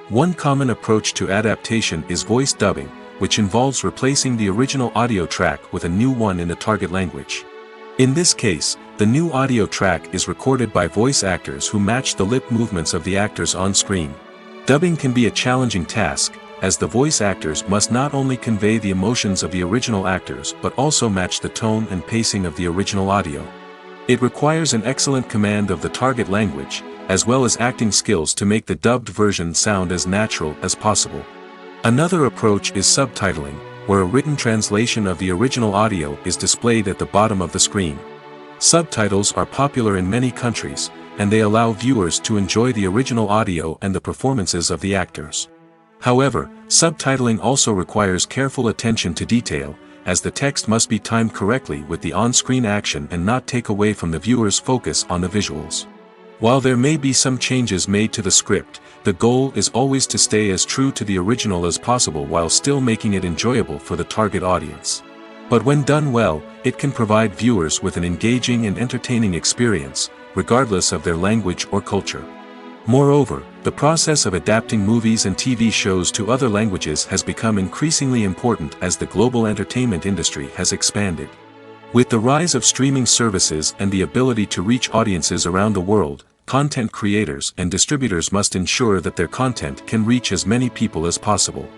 One common approach to adaptation is voice dubbing, which involves replacing the original audio track with a new one in the target language. In this case, the new audio track is recorded by voice actors who match the lip movements of the actors on screen. Dubbing can be a challenging task, as the voice actors must not only convey the emotions of the original actors but also match the tone and pacing of the original audio. It requires an excellent command of the target language, as well as acting skills to make the dubbed version sound as natural as possible. Another approach is subtitling, where a written translation of the original audio is displayed at the bottom of the screen. Subtitles are popular in many countries, and they allow viewers to enjoy the original audio and the performances of the actors. However, subtitling also requires careful attention to detail, as the text must be timed correctly with the on-screen action and not take away from the viewer's focus on the visuals. While there may be some changes made to the script, the goal is always to stay as true to the original as possible while still making it enjoyable for the target audience. But when done well, it can provide viewers with an engaging and entertaining experience, regardless of their language or culture. Moreover, the process of adapting movies and TV shows to other languages has become increasingly important as the global entertainment industry has expanded. With the rise of streaming services and the ability to reach audiences around the world, content creators and distributors must ensure that their content can reach as many people as possible.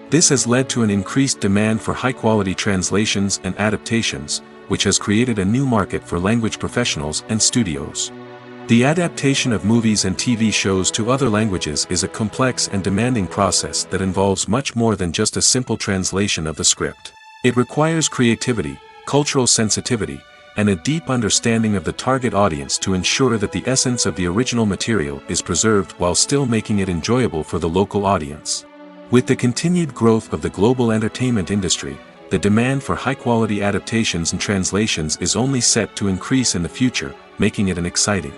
This has led to an increased demand for high-quality translations and adaptations, which has created a new market for language professionals and studios. The adaptation of movies and TV shows to other languages is a complex and demanding process that involves much more than just a simple translation of the script. It requires creativity, cultural sensitivity, and a deep understanding of the target audience to ensure that the essence of the original material is preserved while still making it enjoyable for the local audience. With the continued growth of the global entertainment industry, the demand for high-quality adaptations and translations is only set to increase in the future, making it an exciting.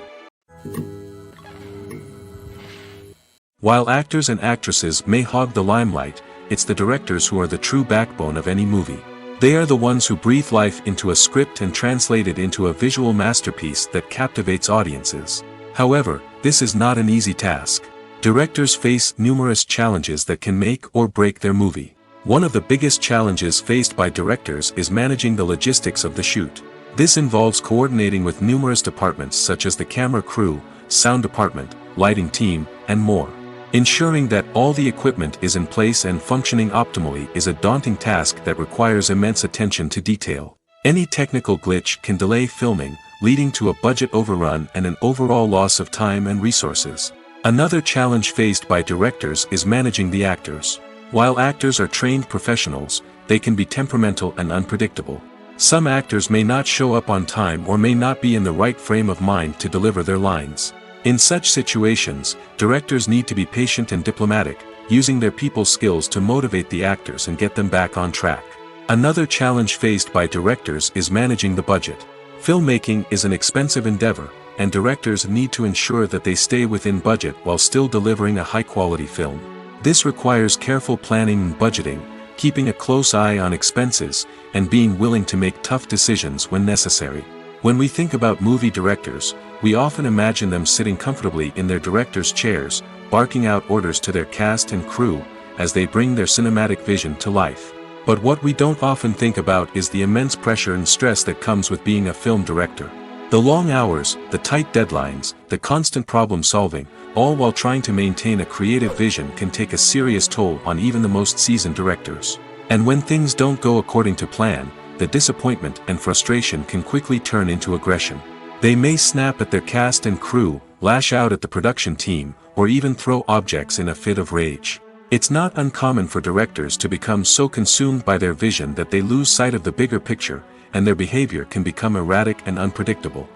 While actors and actresses may hog the limelight, it's the directors who are the true backbone of any movie. They are the ones who breathe life into a script and translate it into a visual masterpiece that captivates audiences. However, this is not an easy task. Directors face numerous challenges that can make or break their movie. One of the biggest challenges faced by directors is managing the logistics of the shoot. This involves coordinating with numerous departments such as the camera crew, sound department, lighting team, and more. Ensuring that all the equipment is in place and functioning optimally is a daunting task that requires immense attention to detail. Any technical glitch can delay filming, leading to a budget overrun and an overall loss of time and resources. Another challenge faced by directors is managing the actors. While actors are trained professionals, they can be temperamental and unpredictable. Some actors may not show up on time or may not be in the right frame of mind to deliver their lines. In such situations, directors need to be patient and diplomatic, using their people skills to motivate the actors and get them back on track. Another challenge faced by directors is managing the budget. Filmmaking is an expensive endeavor, and directors need to ensure that they stay within budget while still delivering a high-quality film. This requires careful planning and budgeting, keeping a close eye on expenses, and being willing to make tough decisions when necessary. When we think about movie directors, we often imagine them sitting comfortably in their director's chairs, barking out orders to their cast and crew, as they bring their cinematic vision to life. But what we don't often think about is the immense pressure and stress that comes with being a film director. The long hours, the tight deadlines, the constant problem solving, all while trying to maintain a creative vision can take a serious toll on even the most seasoned directors. And when things don't go according to plan, the disappointment and frustration can quickly turn into aggression. They may snap at their cast and crew, lash out at the production team, or even throw objects in a fit of rage. It's not uncommon for directors to become so consumed by their vision that they lose sight of the bigger picture, and their behavior can become erratic and unpredictable.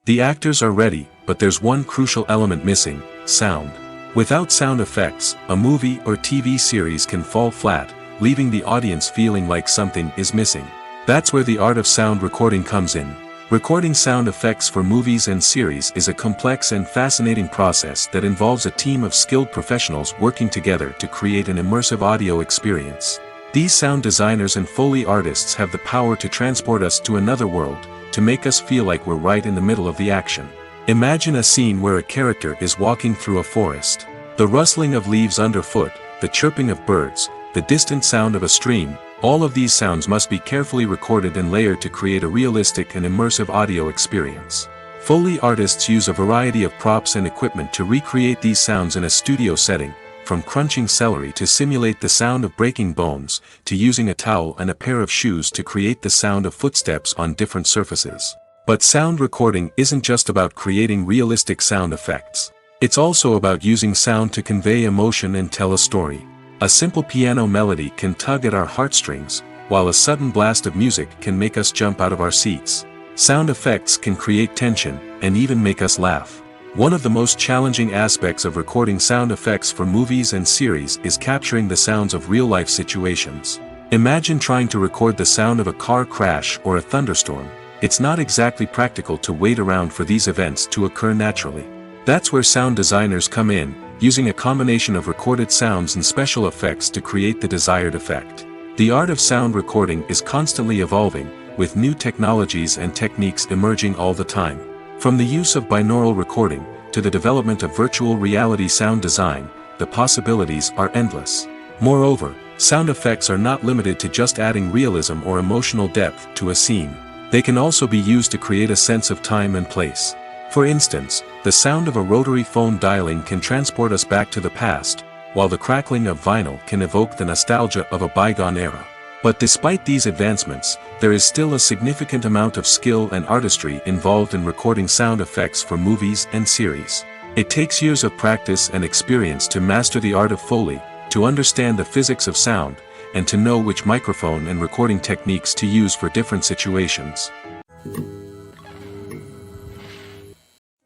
The actors are ready, but there's one crucial element missing: sound. Without sound effects, a movie or TV series can fall flat, leaving the audience feeling like something is missing. That's where the art of sound recording comes in. Recording sound effects for movies and series is a complex and fascinating process that involves a team of skilled professionals working together to create an immersive audio experience. These sound designers and Foley artists have the power to transport us to another world, to make us feel like we're right in the middle of the action. Imagine a scene where a character is walking through a forest. The rustling of leaves underfoot, the chirping of birds, the distant sound of a stream, all of these sounds must be carefully recorded and layered to create a realistic and immersive audio experience. Foley artists use a variety of props and equipment to recreate these sounds in a studio setting, from crunching celery to simulate the sound of breaking bones, to using a towel and a pair of shoes to create the sound of footsteps on different surfaces. But sound recording isn't just about creating realistic sound effects. It's also about using sound to convey emotion and tell a story. A simple piano melody can tug at our heartstrings, while a sudden blast of music can make us jump out of our seats. Sound effects can create tension, and even make us laugh. One of the most challenging aspects of recording sound effects for movies and series is capturing the sounds of real-life situations. Imagine trying to record the sound of a car crash or a thunderstorm. It's not exactly practical to wait around for these events to occur naturally. That's where sound designers come in, using a combination of recorded sounds and special effects to create the desired effect. The art of sound recording is constantly evolving, with new technologies and techniques emerging all the time. From the use of binaural recording, to the development of virtual reality sound design, the possibilities are endless. Moreover, sound effects are not limited to just adding realism or emotional depth to a scene. They can also be used to create a sense of time and place. For instance, the sound of a rotary phone dialing can transport us back to the past, while the crackling of vinyl can evoke the nostalgia of a bygone era. But despite these advancements, there is still a significant amount of skill and artistry involved in recording sound effects for movies and series. It takes years of practice and experience to master the art of Foley, to understand the physics of sound, and to know which microphone and recording techniques to use for different situations.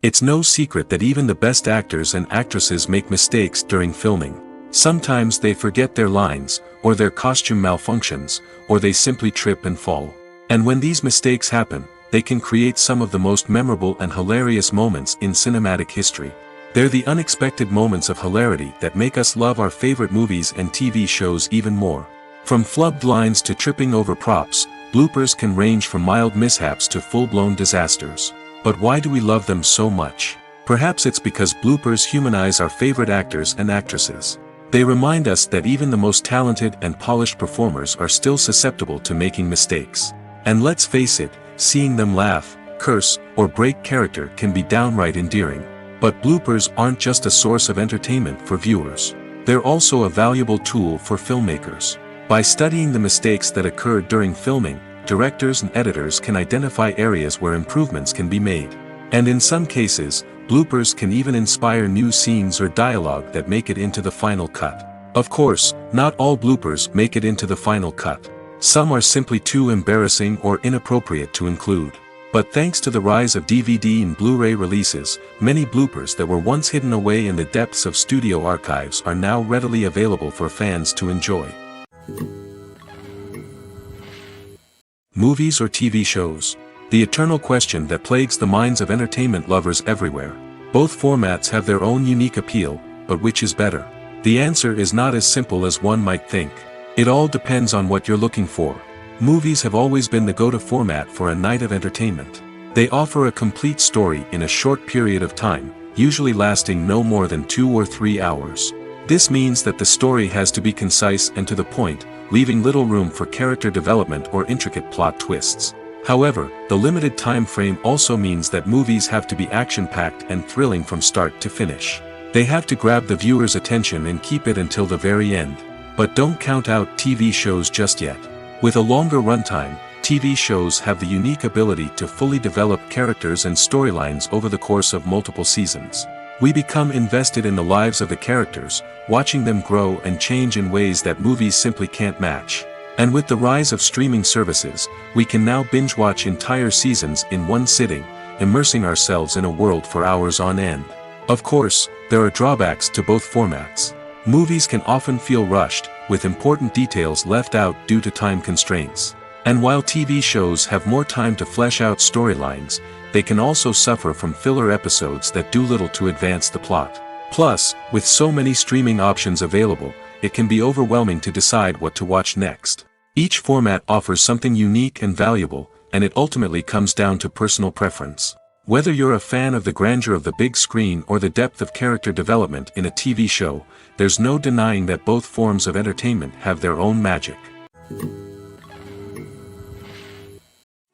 It's no secret that even the best actors and actresses make mistakes during filming. Sometimes they forget their lines, or their costume malfunctions, or they simply trip and fall. And when these mistakes happen, they can create some of the most memorable and hilarious moments in cinematic history. They're the unexpected moments of hilarity that make us love our favorite movies and TV shows even more. From flubbed lines to tripping over props, bloopers can range from mild mishaps to full-blown disasters. But why do we love them so much? Perhaps it's because bloopers humanize our favorite actors and actresses. They remind us that even the most talented and polished performers are still susceptible to making mistakes. And let's face it, seeing them laugh, curse, or break character can be downright endearing. But bloopers aren't just a source of entertainment for viewers. They're also a valuable tool for filmmakers. By studying the mistakes that occurred during filming, directors and editors can identify areas where improvements can be made. And in some cases, bloopers can even inspire new scenes or dialogue that make it into the final cut. Of course, not all bloopers make it into the final cut. Some are simply too embarrassing or inappropriate to include. But thanks to the rise of DVD and Blu-ray releases, many bloopers that were once hidden away in the depths of studio archives are now readily available for fans to enjoy. Movies or TV shows? The eternal question that plagues the minds of entertainment lovers everywhere. Both formats have their own unique appeal, but which is better? The answer is not as simple as one might think. It all depends on what you're looking for. Movies have always been the go-to format for a night of entertainment. They offer a complete story in a short period of time, usually lasting no more than 2 or 3 hours. This means that the story has to be concise and to the point, leaving little room for character development or intricate plot twists. However, the limited time frame also means that movies have to be action-packed and thrilling from start to finish. They have to grab the viewer's attention and keep it until the very end. But don't count out TV shows just yet. With a longer runtime, TV shows have the unique ability to fully develop characters and storylines over the course of multiple seasons. We become invested in the lives of the characters, watching them grow and change in ways that movies simply can't match. And with the rise of streaming services, we can now binge-watch entire seasons in one sitting, immersing ourselves in a world for hours on end. Of course, there are drawbacks to both formats. Movies can often feel rushed, with important details left out due to time constraints. And while TV shows have more time to flesh out storylines, they can also suffer from filler episodes that do little to advance the plot. Plus, with so many streaming options available, it can be overwhelming to decide what to watch next. Each format offers something unique and valuable, and it ultimately comes down to personal preference. Whether you're a fan of the grandeur of the big screen or the depth of character development in a TV show, there's no denying that both forms of entertainment have their own magic.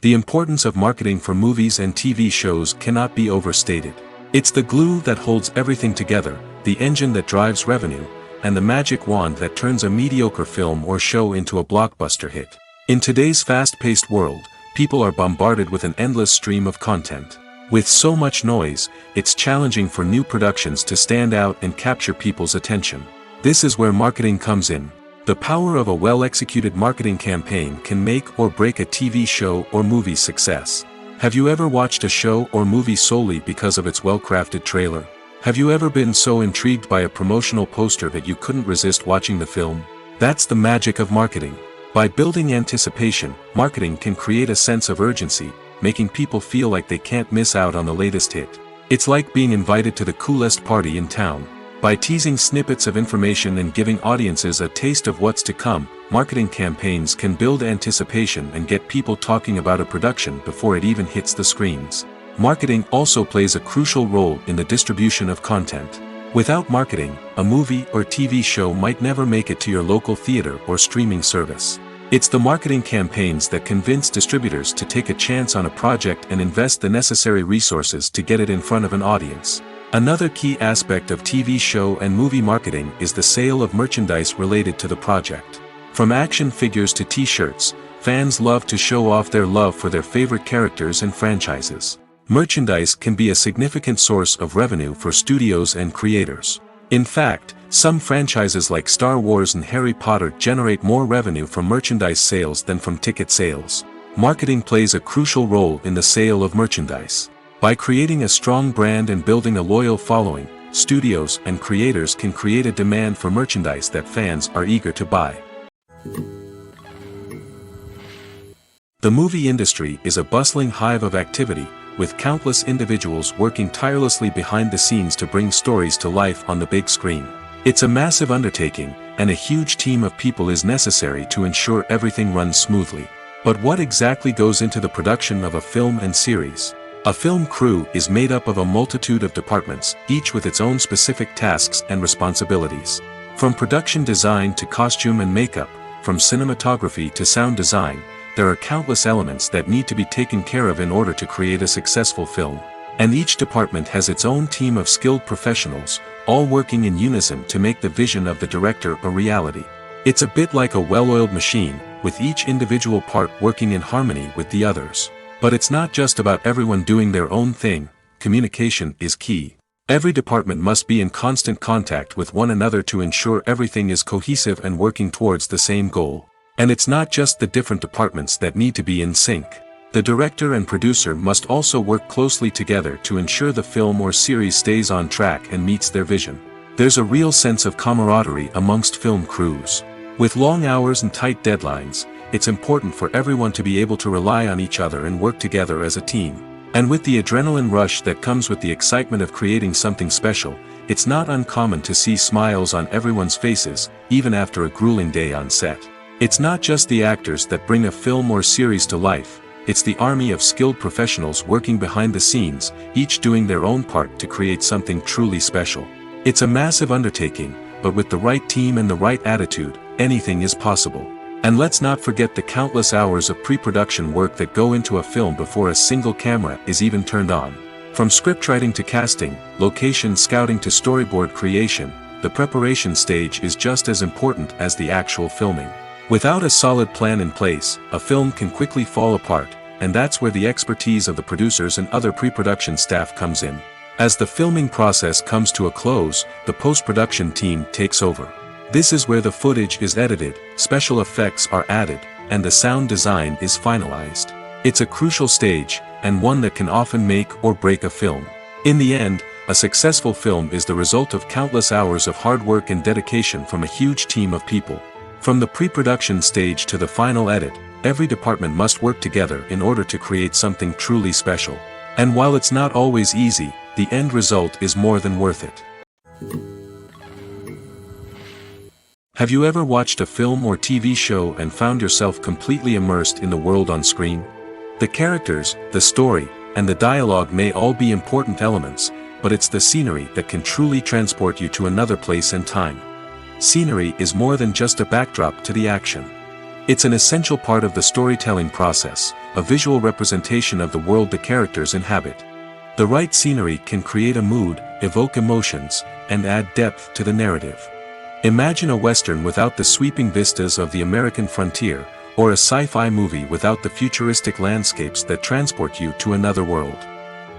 The importance of marketing for movies and TV shows cannot be overstated. It's the glue that holds everything together, the engine that drives revenue, and the magic wand that turns a mediocre film or show into a blockbuster hit. In today's fast-paced world, people are bombarded with an endless stream of content. With so much noise, it's challenging for new productions to stand out and capture people's attention. This is where marketing comes in. The power of a well-executed marketing campaign can make or break a TV show or movie's success. Have you ever watched a show or movie solely because of its well-crafted trailer? Have you ever been so intrigued by a promotional poster that you couldn't resist watching the film? That's the magic of marketing. By building anticipation, marketing can create a sense of urgency, making people feel like they can't miss out on the latest hit. It's like being invited to the coolest party in town. By teasing snippets of information and giving audiences a taste of what's to come, marketing campaigns can build anticipation and get people talking about a production before it even hits the screens. Marketing also plays a crucial role in the distribution of content. Without marketing, a movie or TV show might never make it to your local theater or streaming service. It's the marketing campaigns that convince distributors to take a chance on a project and invest the necessary resources to get it in front of an audience. Another key aspect of TV show and movie marketing is the sale of merchandise related to the project. From action figures to t-shirts, fans love to show off their love for their favorite characters and franchises. Merchandise can be a significant source of revenue for studios and creators. In fact, some franchises like Star Wars and Harry Potter generate more revenue from merchandise sales than from ticket sales. Marketing plays a crucial role in the sale of merchandise. By creating a strong brand and building a loyal following, studios and creators can create a demand for merchandise that fans are eager to buy. The movie industry is a bustling hive of activity, with countless individuals working tirelessly behind the scenes to bring stories to life on the big screen. It's a massive undertaking, and a huge team of people is necessary to ensure everything runs smoothly. But what exactly goes into the production of a film and series? A film crew is made up of a multitude of departments, each with its own specific tasks and responsibilities. From production design to costume and makeup, from cinematography to sound design, there are countless elements that need to be taken care of in order to create a successful film. And each department has its own team of skilled professionals, all working in unison to make the vision of the director a reality. It's a bit like a well-oiled machine, with each individual part working in harmony with the others. But it's not just about everyone doing their own thing. Communication is key. Every department must be in constant contact with one another to ensure everything is cohesive and working towards the same goal. And it's not just the different departments that need to be in sync. The director and producer must also work closely together to ensure the film or series stays on track and meets their vision. There's a real sense of camaraderie amongst film crews. With long hours and tight deadlines, it's important for everyone to be able to rely on each other and work together as a team. And with the adrenaline rush that comes with the excitement of creating something special, it's not uncommon to see smiles on everyone's faces, even after a grueling day on set. It's not just the actors that bring a film or series to life, it's the army of skilled professionals working behind the scenes, each doing their own part to create something truly special. It's a massive undertaking, but with the right team and the right attitude, anything is possible. And let's not forget the countless hours of pre-production work that go into a film before a single camera is even turned on. From scriptwriting to casting, location scouting to storyboard creation, the preparation stage is just as important as the actual filming. Without a solid plan in place, a film can quickly fall apart, and that's where the expertise of the producers and other pre-production staff comes in. As the filming process comes to a close, the post-production team takes over. This is where the footage is edited, special effects are added, and the sound design is finalized. It's a crucial stage, and one that can often make or break a film. In the end, a successful film is the result of countless hours of hard work and dedication from a huge team of people. From the pre-production stage to the final edit, every department must work together in order to create something truly special. And while it's not always easy, the end result is more than worth it. Have you ever watched a film or TV show and found yourself completely immersed in the world on screen? The characters, the story, and the dialogue may all be important elements, but it's the scenery that can truly transport you to another place and time. Scenery is more than just a backdrop to the action. It's an essential part of the storytelling process, a visual representation of the world the characters inhabit. The right scenery can create a mood, evoke emotions, and add depth to the narrative. Imagine a Western without the sweeping vistas of the American frontier, or a sci-fi movie without the futuristic landscapes that transport you to another world.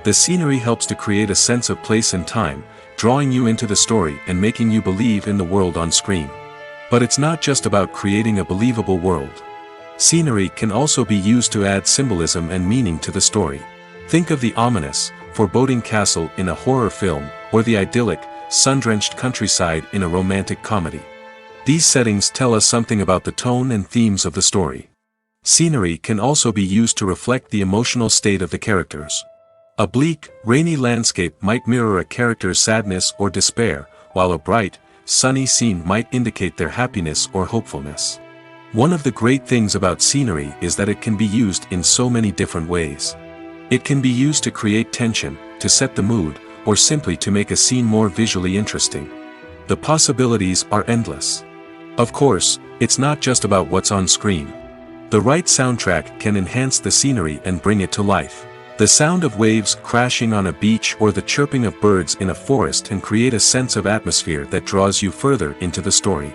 The scenery helps to create a sense of place and time, drawing you into the story and making you believe in the world on screen. But it's not just about creating a believable world. Scenery can also be used to add symbolism and meaning to the story. Think of the ominous, foreboding castle in a horror film, or the idyllic, sun-drenched countryside in a romantic comedy. These settings tell us something about the tone and themes of the story. Scenery can also be used to reflect the emotional state of the characters. A bleak, rainy landscape might mirror a character's sadness or despair, while a bright, sunny scene might indicate their happiness or hopefulness. One of the great things about scenery is that it can be used in so many different ways. It can be used to create tension, to set the mood, or simply to make a scene more visually interesting. The possibilities are endless. Of course, it's not just about what's on screen. The right soundtrack can enhance the scenery and bring it to life. The sound of waves crashing on a beach or the chirping of birds in a forest can create a sense of atmosphere that draws you further into the story.